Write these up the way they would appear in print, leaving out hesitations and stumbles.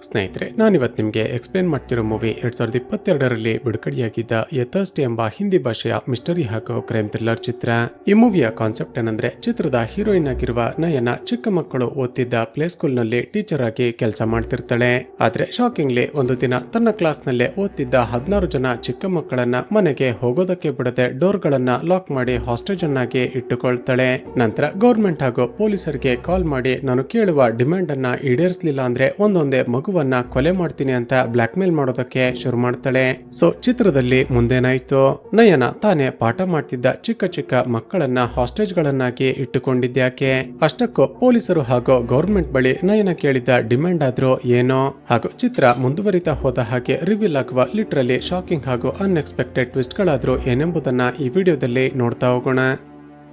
ಸ್ನೇಹಿತರೆ, ನಾನಿವತ್ತು ನಿಮಗೆ ಎಕ್ಸ್ಪ್ಲೇನ್ ಮಾಡ್ತಿರೋ ಮೂವಿ 2022ರಲ್ಲಿ ಬಿಡುಗಡೆಯಾಗಿದ್ದ ಎ ಥರ್ಸ್ಟಿ ಎಂಬ ಹಿಂದಿ ಭಾಷೆಯ ಮಿಸ್ಟರಿ ಹಾಗೂ ಕ್ರೈಮ್ ಥ್ರಿಲ್ಲರ್ ಚಿತ್ರ. ಈ ಮೂವಿಯ ಕಾನ್ಸೆಪ್ಟ್ ಏನಂದ್ರೆ, ಚಿತ್ರದ ಹೀರೋಯಿನ್ ಆಗಿರುವ ನಯನ ಚಿಕ್ಕ ಮಕ್ಕಳು ಓದ್ತಿದ್ದ ಪ್ಲೇ ಸ್ಕೂಲ್ ನಲ್ಲಿ ಟೀಚರ್ ಆಗಿ ಕೆಲಸ ಮಾಡ್ತಿರ್ತಾಳೆ. ಆದ್ರೆ ಶಾಕಿಂಗ್ಲಿ ಒಂದು ದಿನ ತನ್ನ ಕ್ಲಾಸ್ ನಲ್ಲೇ ಓದ್ತಿದ್ದ 16 ಜನ ಚಿಕ್ಕ ಮಕ್ಕಳನ್ನ ಮನೆಗೆ ಹೋಗೋದಕ್ಕೆ ಬಿಡದೆ ಡೋರ್ ಗಳನ್ನ ಲಾಕ್ ಮಾಡಿ ಹಾಸ್ಟೇಜ್ ಅನ್ನಾಗಿ ಇಟ್ಟುಕೊಳ್ತಾಳೆ. ನಂತರ ಗೌರ್ಮೆಂಟ್ ಹಾಗೂ ಪೊಲೀಸರಿಗೆ ಕಾಲ್ ಮಾಡಿ ನಾನು ಕೇಳುವ ಡಿಮ್ಯಾಂಡ್ ಅನ್ನ ಈಡೇರಿಸಲಿಲ್ಲ ಅಂದ್ರೆ ಒಂದೊಂದೇ ಮಗುವನ್ನ ಕೊಲೆ ಮಾಡ್ತೀನಿ ಅಂತ ಬ್ಲಾಕ್ ಮೇಲ್ ಮಾಡೋದಕ್ಕೆ ಶುರು ಮಾಡ್ತಾಳೆ. ಸೊ ಚಿತ್ರದಲ್ಲಿ ಮುಂದೇನಾಯ್ತು? ನಯನ ತಾನೇ ಪಾಠ ಮಾಡ್ತಿದ್ದ ಚಿಕ್ಕ ಚಿಕ್ಕ ಮಕ್ಕಳನ್ನ ಹಾಸ್ಟೇಜ್ ಗಳನ್ನಾಗಿ ಇಟ್ಟುಕೊಂಡಿದ್ಯಾಕೆ? ಅಷ್ಟಕ್ಕೂ ಪೊಲೀಸರು ಹಾಗೂ ಗೌರ್ಮೆಂಟ್ ಬಳಿ ನಯನ ಕೇಳಿದ ಡಿಮ್ಯಾಂಡ್ ಆದ್ರೂ ಏನೋ? ಹಾಗೂ ಚಿತ್ರ ಮುಂದುವರಿತಾ ಹೋದ ಹಾಗೆ ರಿವೀಲ್ ಆಗುವ ಲಿಟ್ರಲಿ ಶಾಕಿಂಗ್ ಹಾಗೂ ಅನ್ಎಕ್ಸ್ಪೆಕ್ಟೆಡ್ ಟ್ವಿಸ್ಟ್ ಗಳಾದ್ರೂ ಏನೆಂಬುದನ್ನ ಈ ವಿಡಿಯೋದಲ್ಲಿ ನೋಡ್ತಾ ಹೋಗೋಣ.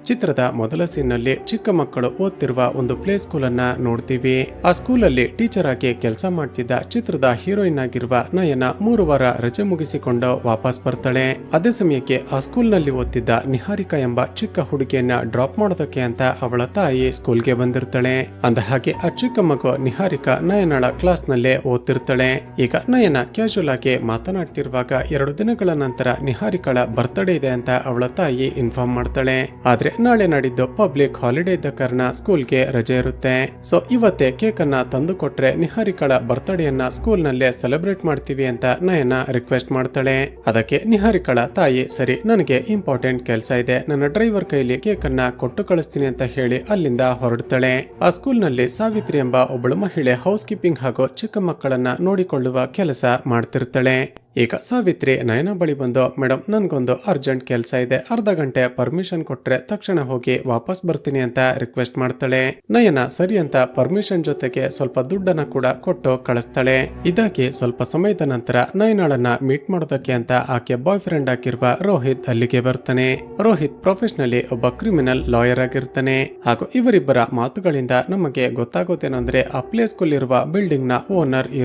ಚಿತ್ರದ ಮೊದಲ ಸೀನ್ ನಲ್ಲಿ ಚಿಕ್ಕ ಮಕ್ಕಳು ಓದ್ತಿರುವ ಒಂದು ಪ್ಲೇ ಸ್ಕೂಲ್ ಅನ್ನ ನೋಡ್ತೀವಿ. ಆ ಸ್ಕೂಲ್ ಅಲ್ಲಿ ಟೀಚರ್ ಆಗಿ ಕೆಲಸ ಮಾಡ್ತಿದ್ದ ಚಿತ್ರದ ಹೀರೋಯಿನ್ ಆಗಿರುವ ನಯನ 3 ವಾರ ರಜೆ ಮುಗಿಸಿಕೊಂಡು ವಾಪಸ್ ಬರ್ತಾಳೆ. ಅದೇ ಸಮಯಕ್ಕೆ ಆ ಸ್ಕೂಲ್ ನಲ್ಲಿ ಓದ್ತಿದ್ದ ನಿಹಾರಿಕಾ ಎಂಬ ಚಿಕ್ಕ ಹುಡುಗಿಯನ್ನ ಡ್ರಾಪ್ ಮಾಡೋದಕ್ಕೆ ಅಂತ ಅವಳ ತಾಯಿ ಸ್ಕೂಲ್ಗೆ ಬಂದಿರ್ತಾಳೆ. ಅಂದ ಹಾಗೆ ಆ ಚಿಕ್ಕ ಮಗು ನಿಹಾರಿಕಾ ನಯನಳ ಕ್ಲಾಸ್ ನಲ್ಲೇ ಓದ್ತಿರ್ತಾಳೆ. ಈಗ ನಯನ ಕ್ಯಾಶುಯಲ್ ಆಗಿ ಮಾತನಾಡ್ತಿರುವಾಗ 2 ದಿನಗಳ ನಂತರ ನಿಹಾರಿಕಳ ಬರ್ತ್ಡೇ ಇದೆ ಅಂತ ಅವಳ ತಾಯಿ ಇನ್ಫಾರ್ಮ್ ಮಾಡ್ತಾಳೆ. ಆದ್ರೆ ನಾಳೆ ನಾಡಿದ್ದು ಪಬ್ಲಿಕ್ ಹಾಲಿಡೇ ಇದ್ದ ಕಾರಣ ಸ್ಕೂಲ್ಗೆ ರಜೆ ಇರುತ್ತೆ. ಸೊ ಇವತ್ತೇ ಕೇಕ್ ಅನ್ನ ತಂದು ಕೊಟ್ರೆ ನಿಹಾರಿಕಳ ಬರ್ತ್ಡೇಯನ್ನ ಸ್ಕೂಲ್ ನಲ್ಲೇ ಸೆಲೆಬ್ರೇಟ್ ಮಾಡ್ತೀವಿ ಅಂತ ನಯನ ರಿಕ್ವೆಸ್ಟ್ ಮಾಡ್ತಾಳೆ. ಅದಕ್ಕೆ ನಿಹಾರಿಕಳ ತಾಯಿ ಸರಿ, ನನಗೆ ಇಂಪಾರ್ಟೆಂಟ್ ಕೆಲಸ ಇದೆ, ನನ್ನ ಡ್ರೈವರ್ ಕೈಲಿ ಕೇಕ್ ಅನ್ನ ಕೊಟ್ಟು ಕಳಿಸ್ತೀನಿ ಅಂತ ಹೇಳಿ ಅಲ್ಲಿಂದ ಹೊರಡ್ತಾಳೆ. ಆ ಸ್ಕೂಲ್ ನಲ್ಲಿ ಸಾವಿತ್ರಿ ಎಂಬ ಒಬ್ಬಳು ಮಹಿಳೆ ಹೌಸ್ ಕೀಪಿಂಗ್ ಹಾಗೂ ಚಿಕ್ಕ ಮಕ್ಕಳನ್ನ ನೋಡಿಕೊಳ್ಳುವ ಕೆಲಸ ಮಾಡ್ತಿರ್ತಾಳೆ. ಈಗ ಸಾವಿತ್ರಿ ನಯನ ಬಳಿ ಬಂದು, ಮೇಡಮ್ ನನ್ಗೊಂದು ಅರ್ಜೆಂಟ್ ಕೆಲಸ ಇದೆ, ಅರ್ಧ ಗಂಟೆ ಪರ್ಮಿಷನ್ ಕೊಟ್ರೆ ತಕ್ಷಣ ಹೋಗಿ ವಾಪಸ್ ಬರ್ತೀನಿ ಅಂತ ರಿಕ್ವೆಸ್ಟ್ ಮಾಡ್ತಾಳೆ. ನಯನ ಸರಿ ಅಂತ ಪರ್ಮಿಷನ್ ಜೊತೆಗೆ ಸ್ವಲ್ಪ ದುಡ್ಡನ್ನ ಕೂಡ ಕೊಟ್ಟು ಕಳಿಸ್ತಾಳೆ. ಇದಾಗಿ ಸ್ವಲ್ಪ ಸಮಯದ ನಂತರ ನಯನಳನ್ನ ಮೀಟ್ ಮಾಡೋದಕ್ಕೆ ಅಂತ ಆಕೆ ಬಾಯ್ ಫ್ರೆಂಡ್ ಆಗಿರುವ ರೋಹಿತ್ ಅಲ್ಲಿಗೆ ಬರ್ತಾನೆ. ರೋಹಿತ್ ಪ್ರೊಫೆಷನಲಿ ಒಬ್ಬ ಕ್ರಿಮಿನಲ್ ಲಾಯರ್ ಆಗಿರ್ತಾನೆ. ಹಾಗೂ ಇವರಿಬ್ಬರ ಮಾತುಗಳಿಂದ ನಮಗೆ ಗೊತ್ತಾಗೋದೇನಂದ್ರೆ, ಆ ಪ್ಲೇ ಸ್ಕೂಲ್ ಇರುವ ಬಿಲ್ಡಿಂಗ್ ನ ಓನರ್ ಈ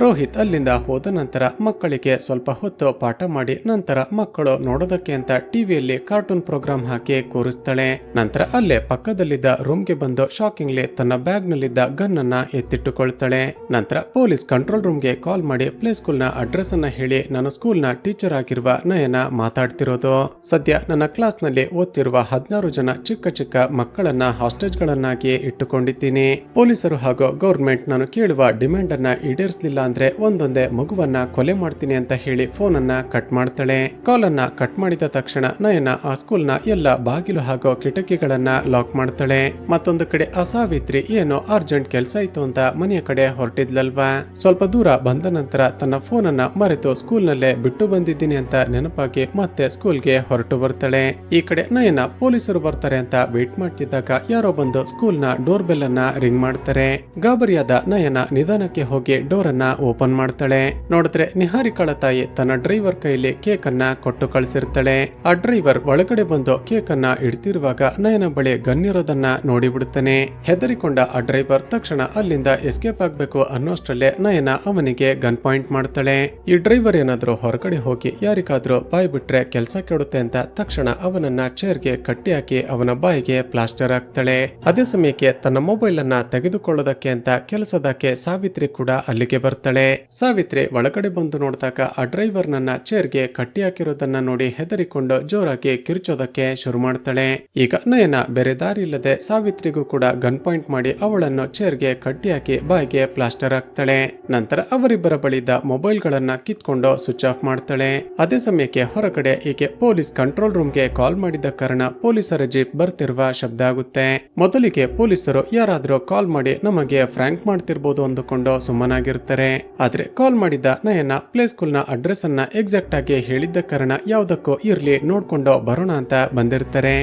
ರೋಹಿತ್ ಅಲ್ಲಿಂದ ಹೋದ ನಂತರ ಮಕ್ಕಳಿಗೆ ಸ್ವಲ್ಪ ಹೊತ್ತು ಪಾಠ ಮಾಡಿ ನಂತರ ಮಕ್ಕಳು ನೋಡೋದಕ್ಕೆ ಅಂತ ಟಿವಿಯಲ್ಲಿ ಕಾರ್ಟೂನ್ ಪ್ರೋಗ್ರಾಮ್ ಹಾಕಿ ಕೂರಿಸ್ತಾಳೆ. ನಂತರ ಅಲ್ಲೇ ಪಕ್ಕದಲ್ಲಿದ್ದ ರೂಮ್ಗೆ ಬಂದು ಶಾಕಿಂಗ್ಲಿ ತನ್ನ ಬ್ಯಾಗ್ ನಲ್ಲಿದ್ದ ಗನ್ ಅನ್ನ ಎತ್ತಿಟ್ಟುಕೊಳ್ತಾಳೆ. ನಂತರ ಪೊಲೀಸ್ ಕಂಟ್ರೋಲ್ ರೂಮ್ಗೆ ಕಾಲ್ ಮಾಡಿ ಪ್ಲೇ ಸ್ಕೂಲ್ ನ ಅಡ್ರೆಸ್ ಅನ್ನ ಹೇಳಿ, ನಾನು ಸ್ಕೂಲ್ ನ ಟೀಚರ್ ಆಗಿರುವ ನಯನ ಮಾತಾಡ್ತಿರೋದು. ಸದ್ಯ ನನ್ನ ಕ್ಲಾಸ್ ನಲ್ಲಿ ಓದ್ತಿರುವ 16 ಜನ ಚಿಕ್ಕ ಚಿಕ್ಕ ಮಕ್ಕಳನ್ನ ಹಾಸ್ಟೇಜ್ ಗಳನ್ನಾಗಿ ಇಟ್ಟುಕೊಂಡಿದ್ದೀನಿ. ಪೊಲೀಸರು ಹಾಗೂ ಗೌರ್ಮೆಂಟ್ ನಾನು ಕೇಳುವ ಡಿಮ್ಯಾಂಡ್ ಅನ್ನ ಈಡೇರಿಸಲಿಲ್ಲ ಅಂದ್ರೆ ಒಂದೊಂದೇ ಮಗುವನ್ನ ಕೊಲೆ ಮಾಡ್ತೀನಿ ಅಂತ ಹೇಳಿ ಫೋನ್ ಅನ್ನ ಕಟ್ ಮಾಡ್ತಾಳೆ. ಕಾಲ್ ಅನ್ನ ಕಟ್ ಮಾಡಿದ ತಕ್ಷಣ ನಯನ ಆ ಸ್ಕೂಲ್ ನ ಎಲ್ಲ ಬಾಗಿಲು ಹಾಗೂ ಕಿಟಕಿಗಳನ್ನ ಲಾಕ್ ಮಾಡ್ತಾಳೆ. ಮತ್ತೊಂದು ಕಡೆ ಆ ಸಾವಿತ್ರಿ ಏನೋ ಅರ್ಜೆಂಟ್ ಕೆಲಸ ಇತ್ತು ಅಂತ ಮನೆಯ ಕಡೆ ಹೊರಟಿದ್ಲಲ್ವಾ. ಸ್ವಲ್ಪ ದೂರ ಬಂದ ನಂತರ ತನ್ನ ಫೋನ್ ಅನ್ನ ಮರೆತು ಸ್ಕೂಲ್ ನಲ್ಲೇ ಬಿಟ್ಟು ಬಂದಿದ್ದೀನಿ ಅಂತ ನೆನಪಾಗಿ ಮತ್ತೆ ಸ್ಕೂಲ್ಗೆ ಹೊರಟು ಬರ್ತಾಳೆ. ಈ ಕಡೆ ನಯನ ಪೊಲೀಸರು ಬರ್ತಾರೆ ಅಂತ ವೇಟ್ ಮಾಡ್ತಿದ್ದಾಗ ಯಾರೋ ಬಂದು ಸ್ಕೂಲ್ ನ ಡೋರ್ ಬೆಲ್ ಅನ್ನ ರಿಂಗ್ ಮಾಡ್ತಾರೆ. ಗಾಬರಿಯಾದ ನಯನ ನಿಧಾನಕ್ಕೆ ಹೋಗಿ ಡೋರ್ ಅನ್ನ ಓಪನ್ ಮಾಡ್ತಾಳೆ. ನೋಡಿದ್ರೆ ನಿಹಾರಿಕಳ ತಾಯಿ ತನ್ನ ಡ್ರೈವರ್ ಕೈಲಿ ಕೇಕ್ ಅನ್ನ ಕೊಟ್ಟು ಕಳಿಸಿರ್ತಾಳೆ. ಆ ಡ್ರೈವರ್ ಒಳಗಡೆ ಬಂದು ಕೇಕ್ ಅನ್ನ ಇಡ್ತಿರುವಾಗ ನಯನ ಬಳಿ ಗನ್ ಇರೋದನ್ನ ನೋಡಿಬಿಡುತ್ತಾನೆ. ಹೆದರಿಕೊಂಡ ಆ ಡ್ರೈವರ್ ತಕ್ಷಣ ಅಲ್ಲಿಂದ ಎಸ್ಕೇಪ್ ಆಗ್ಬೇಕು ಅನ್ನೋಷ್ಟರಲ್ಲೇ ನಯನ ಅವನಿಗೆ ಗನ್ ಪಾಯಿಂಟ್ ಮಾಡ್ತಾಳೆ. ಈ ಡ್ರೈವರ್ ಏನಾದ್ರೂ ಹೊರಗಡೆ ಹೋಗಿ ಯಾರಿಗಾದ್ರೂ ಬಾಯಿ ಬಿಟ್ರೆ ಕೆಲಸ ಕೆಡುತ್ತೆ ಅಂತ ತಕ್ಷಣ ಅವನನ್ನ ಚೇರ್ಗೆ ಕಟ್ಟಿ ಹಾಕಿ ಅವನ ಬಾಯಿಗೆ ಪ್ಲಾಸ್ಟರ್ ಹಾಕ್ತಾಳೆ. ಅದೇ ಸಮಯಕ್ಕೆ ತನ್ನ ಮೊಬೈಲ್ ಅನ್ನ ತೆಗೆದುಕೊಳ್ಳೋದಕ್ಕೆ ಅಂತ ಕೆಲಸದಕ್ಕೆ ಸಾವಿತ್ರಿ ಕೂಡ ಅಲ್ಲಿಗೆ ಬರ್ತಾಳೆ. ಸಾವಿತ್ರಿ ಒಳಗಡೆ ಬಂದು ನೋಡಿದಾಗ ಆ ಡ್ರೈವರ್ ನನ್ನ ಚೇರ್ಗೆ ಕಟ್ಟಿ ಹಾಕಿರೋದನ್ನ ನೋಡಿ ಹೆದರಿಕೊಂಡು ಜೋರಾಗಿ ಕಿರುಚೋದಕ್ಕೆ ಶುರು ಮಾಡ್ತಾಳೆ. ಈಗ ನಯನ ಬೇರೆ ದಾರಿ ಇಲ್ಲದೆ ಸಾವಿತ್ರಿಗೂ ಕೂಡ ಗನ್ ಪಾಯಿಂಟ್ ಮಾಡಿ ಅವಳನ್ನು ಚೇರ್ಗೆ ಕಟ್ಟಿ ಹಾಕಿ ಬಾಯಿಗೆ ಪ್ಲಾಸ್ಟರ್ ಹಾಕ್ತಾಳೆ. ನಂತರ ಅವರಿಬ್ಬರ ಬಳಿದ ಮೊಬೈಲ್ ಗಳನ್ನ ಕಿತ್ಕೊಂಡು ಸ್ವಿಚ್ ಆಫ್ ಮಾಡ್ತಾಳೆ. ಅದೇ ಸಮಯಕ್ಕೆ ಹೊರಗಡೆ ಈಕೆ ಪೊಲೀಸ್ ಕಂಟ್ರೋಲ್ ರೂಮ್ಗೆ ಕಾಲ್ ಮಾಡಿದ ಕಾರಣ ಪೊಲೀಸರ ಜೀಪ್ ಬರ್ತಿರುವ ಶಬ್ದ ಆಗುತ್ತೆ. ಮೊದಲಿಗೆ ಪೊಲೀಸರು ಯಾರಾದ್ರೂ ಕಾಲ್ ಮಾಡಿ ನಮಗೆ ಫ್ರಾಂಕ್ ಮಾಡ್ತಿರ್ಬೋದು ಅಂದುಕೊಂಡು ಸುಮ್ಮನಾಗಿರ್ತಾರೆ. ಆದ್ರೆ ಕಾಲ್ ಮಾಡಿದ ನಯನ ಪ್ಲೇ ಸ್ಕೂಲ್ ನ ಅಡ್ರೆಸ್ ಅನ್ನ ಎಕ್ಸಾಕ್ಟ್ ಆಗಿ ಹೇಳಿದ್ದ ಕಾರಣ ಯಾವುದಕ್ಕೂ ಇರ್ಲಿ ನೋಡ್ಕೊಂಡು ಬರೋಣ ಅಂತ ಬಂದಿರ್ತಾರೆ.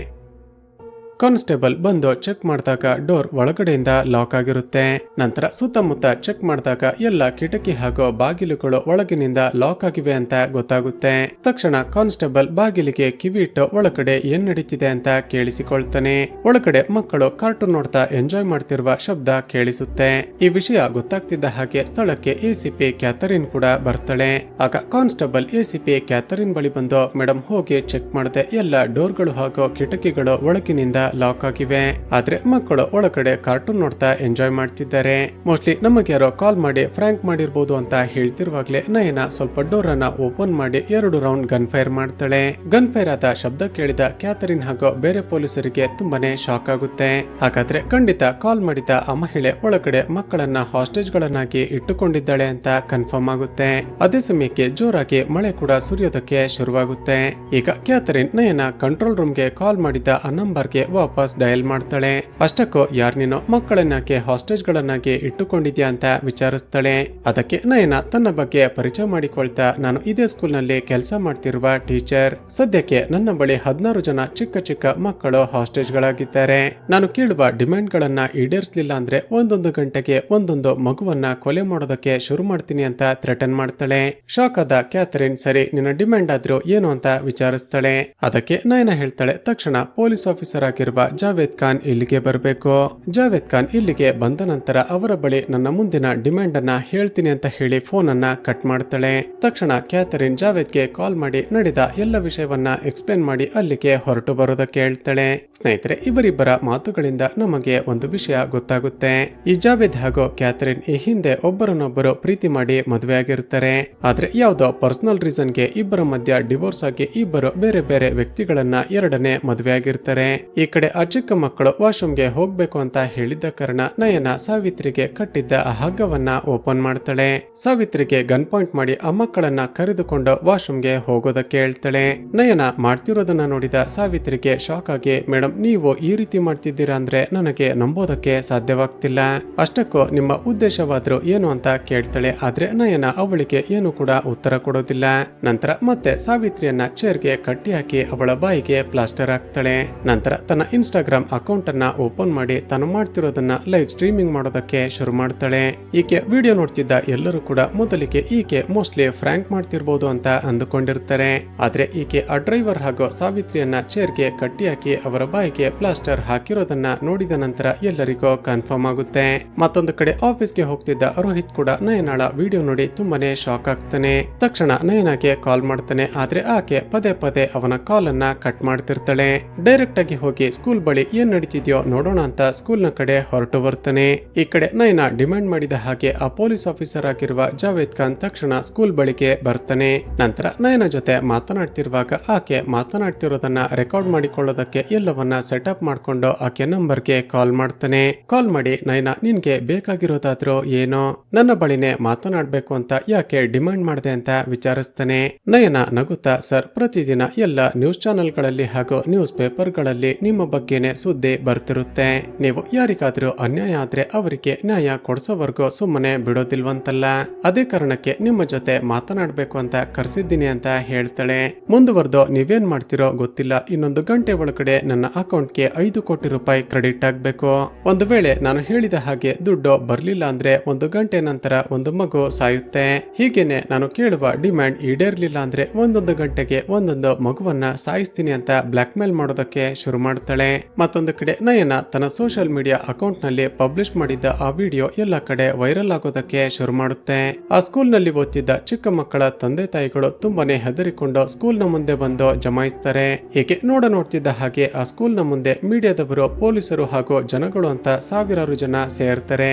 ಕಾನ್ಸ್ಟೇಬಲ್ ಬಂದು ಚೆಕ್ ಮಾಡಿದಾಗ ಡೋರ್ ಒಳಗಡೆಯಿಂದ ಲಾಕ್ ಆಗಿರುತ್ತೆ. ನಂತರ ಸುತ್ತಮುತ್ತ ಚೆಕ್ ಮಾಡಿದಾಗ ಎಲ್ಲ ಕಿಟಕಿ ಹಾಗೂ ಬಾಗಿಲುಗಳು ಒಳಗಿನಿಂದ ಲಾಕ್ ಆಗಿವೆ ಅಂತ ಗೊತ್ತಾಗುತ್ತೆ. ತಕ್ಷಣ ಕಾನ್ಸ್ಟೇಬಲ್ ಬಾಗಿಲಿಗೆ ಕಿವಿ ಇಟ್ಟು ಒಳಗಡೆ ಏನ್ ನಡೀತಿದೆ ಅಂತ ಕೇಳಿಸಿಕೊಳ್ತಾನೆ. ಒಳಗಡೆ ಮಕ್ಕಳು ಕಾರ್ಟೂನ್ ನೋಡ್ತಾ ಎಂಜಾಯ್ ಮಾಡ್ತಿರುವ ಶಬ್ದ ಕೇಳಿಸುತ್ತೆ. ಈ ವಿಷಯ ಗೊತ್ತಾಗ್ತಿದ್ದ ಹಾಗೆ ಸ್ಥಳಕ್ಕೆ ಎಸಿಪಿ ಕ್ಯಾಥರಿನ್ ಕೂಡ ಬರ್ತಾಳೆ. ಆಗ ಕಾನ್ಸ್ಟೇಬಲ್ ಎಸಿಪಿ ಕ್ಯಾಥರಿನ್ ಬಳಿ ಬಂದು, ಮೇಡಮ್ ಹೋಗಿ ಚೆಕ್ ಮಾಡದೆ ಎಲ್ಲ ಡೋರ್ಗಳು ಹಾಗೂ ಕಿಟಕಿಗಳು ಒಳಗಿನಿಂದ ಲಾಕ್ ಆಗಿವೆ. ಆದ್ರೆ ಮಕ್ಕಳು ಒಳಗಡೆ ಕಾರ್ಟೂನ್ ನೋಡ್ತಾ ಎಂಜಾಯ್ ಮಾಡ್ತಿದ್ದಾರೆ. ಮೋಸ್ಟ್ಲಿ ನಮಗೆ ಯಾರೋ ಕಾಲ್ ಮಾಡಿ ಫ್ರಾಂಕ್ ಮಾಡಿರ್ಬೋದು ಅಂತ ಹೇಳ್ತಿರುವಾಗ್ಲೇ ನಯನ ಸ್ವಲ್ಪ ಡೋರ್ ಅನ್ನ ಓಪನ್ ಮಾಡಿ 2 ರೌಂಡ್ ಗನ್ ಫೈರ್ ಮಾಡ್ತಾಳೆ. ಗನ್ ಫೈರ್ ಆದ ಶಬ್ದ ಕೇಳಿದ ಕ್ಯಾಥರಿನ್ ಹಾಗೂ ಬೇರೆ ಪೊಲೀಸರಿಗೆ ತುಂಬಾನೇ ಶಾಕ್ ಆಗುತ್ತೆ. ಹಾಗಾದ್ರೆ ಖಂಡಿತ ಕಾಲ್ ಮಾಡಿದ ಆ ಮಹಿಳೆ ಒಳಗಡೆ ಮಕ್ಕಳನ್ನ ಹಾಸ್ಟೇಜ್ ಗಳನ್ನಾಗಿ ಇಟ್ಟುಕೊಂಡಿದ್ದಾಳೆ ಅಂತ ಕನ್ಫರ್ಮ್ ಆಗುತ್ತೆ. ಅದೇ ಸಮಯಕ್ಕೆ ಜೋರಾಗಿ ಮಳೆ ಕೂಡ ಸುರಿಯೋದಕ್ಕೆ ಶುರುವಾಗುತ್ತೆ. ಈಗ ಕ್ಯಾಥರಿನ್ ನಯನ ಕಂಟ್ರೋಲ್ ರೂಮ್ ಗೆ ಕಾಲ್ ಮಾಡಿದ ಆ ನಂಬರ್ ಗೆ ವಾಪಸ್ ಡಯಲ್ ಮಾಡ್ತಾಳೆ. ಅಷ್ಟಕ್ಕೂ ಯಾರ್ ನೀನು ಮಕ್ಕಳನ್ನಾಕೆ ಹಾಸ್ಟೇಜ್ ಗಳನ್ನಾಗಿ ಇಟ್ಟುಕೊಂಡಿದ್ಯಾ ಅಂತ ವಿಚಾರಿಸ್ತಾಳೆ. ಅದಕ್ಕೆ ನಯನ ತನ್ನ ಬಗ್ಗೆ ಪರಿಚಯ ಮಾಡಿಕೊಳ್ತಾ, ನಾನು ಇದೇ ಸ್ಕೂಲ್ ನಲ್ಲಿ ಕೆಲಸ ಮಾಡ್ತಿರುವ ಟೀಚರ್. ಸದ್ಯಕ್ಕೆ ನನ್ನ ಬಳಿ 16 ಜನ ಚಿಕ್ಕ ಚಿಕ್ಕ ಮಕ್ಕಳು ಹಾಸ್ಟೇಜ್ ಗಳಾಗಿದ್ದಾರೆ. ನಾನು ಕೇಳುವ ಡಿಮ್ಯಾಂಡ್ ಗಳನ್ನ ಈಡೇರಿಸಲಿಲ್ಲ ಅಂದ್ರೆ 1 ಗಂಟೆಗೆ ಒಂದೊಂದು ಮಗುವನ್ನ ಕೊಲೆ ಮಾಡೋದಕ್ಕೆ ಶುರು ಮಾಡ್ತೀನಿ ಅಂತ ಥ್ರೆಟನ್ ಮಾಡ್ತಾಳೆ. ಶಾಕ್ ಆದ ಕ್ಯಾಥರಿನ್, ಸರಿ ನಿನ್ನ ಡಿಮ್ಯಾಂಡ್ ಆದ್ರೂ ಏನು ಅಂತ ವಿಚಾರಿಸ್ತಾಳೆ. ಅದಕ್ಕೆ ನಯನ ಹೇಳ್ತಾಳೆ, ತಕ್ಷಣ ಪೊಲೀಸ್ ಆಫೀಸರ್ ಆಗಿರುವ ಜಾವೇದ್ ಖಾನ್ ಇಲ್ಲಿಗೆ ಬರಬೇಕು. ಜಾವೇದ್ ಖಾನ್ ಇಲ್ಲಿಗೆ ಬಂದ ನಂತರ ಅವರ ಬಳಿ ನನ್ನ ಮುಂದಿನ ಡಿಮ್ಯಾಂಡ್ ಅನ್ನ ಹೇಳ್ತೀನಿ ಅಂತ ಹೇಳಿ ಫೋನ್ ಅನ್ನ ಕಟ್ ಮಾಡ್ತಾಳೆ. ತಕ್ಷಣ ಕ್ಯಾಥರಿನ್ ಜಾವೇದ್ಗೆ ಕಾಲ್ ಮಾಡಿ ನಡೆದ ಎಲ್ಲ ವಿಷಯವನ್ನ ಎಕ್ಸ್ಪ್ಲೇನ್ ಮಾಡಿ ಅಲ್ಲಿಗೆ ಹೊರಟು ಬರೋದಕ್ಕೆ ಹೇಳ್ತಾಳೆ. ಸ್ನೇಹಿತರೆ, ಇವರಿಬ್ಬರ ಮಾತುಗಳಿಂದ ನಮಗೆ ಒಂದು ವಿಷಯ ಗೊತ್ತಾಗುತ್ತೆ. ಈ ಜಾವೇದ್ ಹಾಗೂ ಕ್ಯಾಥರಿನ್ ಈ ಹಿಂದೆ ಒಬ್ಬರನ್ನೊಬ್ಬರು ಪ್ರೀತಿ ಮಾಡಿ ಮದುವೆ ಆಗಿರ್ತಾರೆ. ಆದ್ರೆ ಯಾವುದೋ ಪರ್ಸನಲ್ ರೀಸನ್ ಗೆ ಇಬ್ಬರ ಮಧ್ಯ ಡಿವೋರ್ಸ್ ಆಗಿ ಇಬ್ಬರು ಬೇರೆ ಬೇರೆ ವ್ಯಕ್ತಿಗಳನ್ನ ಎರಡನೇ ಮದುವೆ ಆಗಿರ್ತಾರೆ. ಈ ಕಡೆ ಆ ಚಿಕ್ಕ ಮಕ್ಕಳು ವಾಶ್ರೂಮ್ಗೆ ಹೋಗ್ಬೇಕು ಅಂತ ಹೇಳಿದ್ದ ಕಾರಣ ನಯನ ಸಾವಿತ್ರಿಗೆ ಕಟ್ಟಿದ್ದ ಆ ಹಗ್ಗವನ್ನ ಓಪನ್ ಮಾಡ್ತಾಳೆ. ಸಾವಿತ್ರಿಗೆ ಗನ್ ಪಾಯಿಂಟ್ ಮಾಡಿ ಆ ಮಕ್ಕಳನ್ನ ಕರೆದುಕೊಂಡು ವಾಶ್ರೂಮ್ಗೆ ಹೋಗೋದಕ್ಕೆ ಹೇಳ್ತಾಳೆ. ನಯನ ಮಾಡ್ತಿರೋದನ್ನ ನೋಡಿದ ಸಾವಿತ್ರಿಗೆ ಶಾಕ್ ಆಗಿ, ಮೇಡಮ್ ನೀವು ಈ ರೀತಿ ಮಾಡ್ತಿದ್ದೀರಾ ಅಂದ್ರೆ ನನಗೆ ನಂಬೋದಕ್ಕೆ ಸಾಧ್ಯವಾಗ್ತಿಲ್ಲ. ಅಷ್ಟಕ್ಕೂ ನಿಮ್ಮ ಉದ್ದೇಶವಾದ್ರೂ ಏನು ಅಂತ ಕೇಳ್ತಾಳೆ. ಆದ್ರೆ ನಯನ ಅವಳಿಗೆ ಏನು ಕೂಡ ಉತ್ತರ ಕೊಡೋದಿಲ್ಲ. ನಂತರ ಮತ್ತೆ ಸಾವಿತ್ರಿಯನ್ನ ಚೇರ್ಗೆ ಕಟ್ಟಿ ಹಾಕಿ ಅವಳ ಬಾಯಿಗೆ ಪ್ಲಾಸ್ಟರ್ ಹಾಕ್ತಾಳೆ. ನಂತರ ತನ್ನ ಇನ್ಸ್ಟಾಗ್ರಾಮ್ ಅಕೌಂಟ್ ಅನ್ನ ಓಪನ್ ಮಾಡಿ ತಾನು ಮಾಡ್ತಿರೋದನ್ನ ಲೈವ್ ಸ್ಟ್ರೀಮಿಂಗ್ ಮಾಡೋದಕ್ಕೆ ಶುರು ಮಾಡ್ತಾಳೆ. ಈಕೆ ವಿಡಿಯೋ ನೋಡ್ತಿದ್ದ ಎಲ್ಲರೂ ಕೂಡ ಮೊದಲಿಗೆ ಈಕೆ ಮೋಸ್ಟ್ಲಿ ಫ್ರಾಂಕ್ ಮಾಡ್ತಿರ್ಬೋದು ಅಂತ ಅಂದುಕೊಂಡಿರ್ತಾರೆ. ಆದ್ರೆ ಈಕೆ ಆ ಡ್ರೈವರ್ ಹಾಗೂ ಸಾವಿತ್ರಿಯನ್ನ ಚೇರ್ಗೆ ಕಟ್ಟಿ ಹಾಕಿ ಅವರ ಬಾಯಿಗೆ ಪ್ಲಾಸ್ಟರ್ ಹಾಕಿರೋದನ್ನ ನೋಡಿದ ನಂತರ ಎಲ್ಲರಿಗೂ ಕನ್ಫರ್ಮ್ ಆಗುತ್ತೆ. ಮತ್ತೊಂದು ಕಡೆ ಆಫೀಸ್ಗೆ ಹೋಗ್ತಿದ್ದ ರೋಹಿತ್ ಕೂಡ ನಯನಾಳ ವಿಡಿಯೋ ನೋಡಿ ತುಂಬಾನೇ ಶಾಕ್ ಆಗ್ತಾನೆ. ತಕ್ಷಣ ನಯನಾಗೆ ಕಾಲ್ ಮಾಡ್ತಾನೆ. ಆದ್ರೆ ಆಕೆ ಪದೇ ಪದೇ ಅವನ ಕಾಲ್ ಅನ್ನ ಕಟ್ ಮಾಡ್ತಿರ್ತಾಳೆ. ಡೈರೆಕ್ಟ್ ಆಗಿ ಹೋಗಿ ಸ್ಕೂಲ್ ಬಳಿ ಏನ್ ನಡೀತಿದ್ಯೋ ನೋಡೋಣ ಅಂತ ಸ್ಕೂಲ್ ನ ಕಡೆ ಹೊರಟು ಬರ್ತಾನೆ. ಈ ಕಡೆ ನಯನ ಡಿಮ್ಯಾಂಡ್ ಮಾಡಿದ ಹಾಗೆ ಆ ಪೊಲೀಸ್ ಆಫೀಸರ್ ಆಗಿರುವ ಜಾವೇದ್ ಖಾನ್ ತಕ್ಷಣ ಸ್ಕೂಲ್ ಬಳಿಗೆ ಬರ್ತಾನೆ. ನಂತರ ನಯನ ಜೊತೆ ಮಾತನಾಡ್ತಿರುವಾಗ ಆಕೆ ಮಾತನಾಡ್ತಿರೋದನ್ನ ರೆಕಾರ್ಡ್ ಮಾಡಿಕೊಳ್ಳೋದಕ್ಕೆ ಎಲ್ಲವನ್ನ ಸೆಟಪ್ ಮಾಡ್ಕೊಂಡು ಆಕೆ ನಂಬರ್ಗೆ ಕಾಲ್ ಮಾಡ್ತಾನೆ. ಕಾಲ್ ಮಾಡಿ, ನಯನ ನಿನ್ಗೆ ಬೇಕಾಗಿರೋದಾದ್ರೂ ಏನೋ, ನನ್ನ ಬಳಿನೇ ಮಾತನಾಡ್ಬೇಕು ಅಂತ ಯಾಕೆ ಡಿಮ್ಯಾಂಡ್ ಮಾಡಿದೆ ಅಂತ ವಿಚಾರಿಸ್ತಾನೆ. ನಯನ ನಗುತ್ತಾ, ಸರ್ ಪ್ರತಿದಿನ ಎಲ್ಲ ನ್ಯೂಸ್ ಚಾನೆಲ್ ಗಳಲ್ಲಿ ಹಾಗೂ ನ್ಯೂಸ್ ಪೇಪರ್ ಗಳಲ್ಲಿ ನಿಮ್ಮ ಬಗ್ಗೆನೆ ಸುದ್ದಿ ಬರ್ತಿರುತ್ತೆ. ನೀವು ಯಾರಿಗಾದ್ರೂ ಅನ್ಯಾಯ ಆದ್ರೆ ಅವರಿಗೆ ನ್ಯಾಯ ಕೊಡ್ಸೋವರೆಗೂ ಸುಮ್ಮನೆ ಬಿಡೋದಿಲ್ವಂತಲ್ಲ. ಅದೇ ಕಾರಣಕ್ಕೆ ನಿಮ್ಮ ಜೊತೆ ಮಾತನಾಡ್ಬೇಕು ಅಂತ ಕರೆಸಿದ್ದೀನಿ ಅಂತ ಹೇಳ್ತಾಳೆ. ಮುಂದುವರೆದು ನೀವೇನ್ ಮಾಡ್ತಿರೋ ಗೊತ್ತಿಲ್ಲ, 1 ಗಂಟೆ ಒಳಗಡೆ ನನ್ನ ಅಕೌಂಟ್ಗೆ 5 ಕೋಟಿ ರೂಪಾಯಿ ಕ್ರೆಡಿಟ್ ಆಗ್ಬೇಕು. ಒಂದು ವೇಳೆ ನಾನು ಹೇಳಿದ ಹಾಗೆ ದುಡ್ಡು ಬರ್ಲಿಲ್ಲ ಅಂದ್ರೆ 1 ಗಂಟೆ ನಂತರ ಒಂದು ಮಗು ಸಾಯುತ್ತೆ. ಹೀಗೇನೆ ನಾನು ಕೇಳುವ ಡಿಮ್ಯಾಂಡ್ ಈಡೇರ್ಲಿಲ್ಲ ಅಂದ್ರೆ 1 ಗಂಟೆಗೆ ಒಂದೊಂದು ಮಗುವನ್ನ ಸಾಯಿಸ್ತೀನಿ ಅಂತ ಬ್ಲಾಕ್ ಮೇಲ್ ಮಾಡೋದಕ್ಕೆ ಶುರು ಮಾಡ್ತಾಳೆ. ಮತ್ತೊಂದು ಕಡೆ ನಯನ ತನ್ನ ಸೋಷಿಯಲ್ ಮೀಡಿಯಾ ಅಕೌಂಟ್ ನಲ್ಲಿ ಪಬ್ಲಿಷ್ ಮಾಡಿದ್ದ ಆ ವಿಡಿಯೋ ಎಲ್ಲ ಕಡೆ ವೈರಲ್ ಆಗೋದಕ್ಕೆ ಶುರು ಮಾಡುತ್ತೆ. ಆ ಸ್ಕೂಲ್ ನಲ್ಲಿ ಓದ್ತಿದ್ದ ಚಿಕ್ಕ ಮಕ್ಕಳ ತಂದೆ ತಾಯಿಗಳು ತುಂಬಾನೇ ಹೆದರಿಕೊಂಡು ಸ್ಕೂಲ್ ನ ಮುಂದೆ ಬಂದು ಜಮಾಯಿಸ್ತಾರೆ. ಹೀಗೆ ನೋಡ್ತಿದ್ದ ಹಾಗೆ ಆ ಸ್ಕೂಲ್ ನ ಮುಂದೆ ಮೀಡಿಯಾದವರು, ಪೊಲೀಸರು ಹಾಗೂ ಜನಗಳು ಅಂತ ಸಾವಿರಾರು ಜನ ಸೇರ್ತಾರೆ.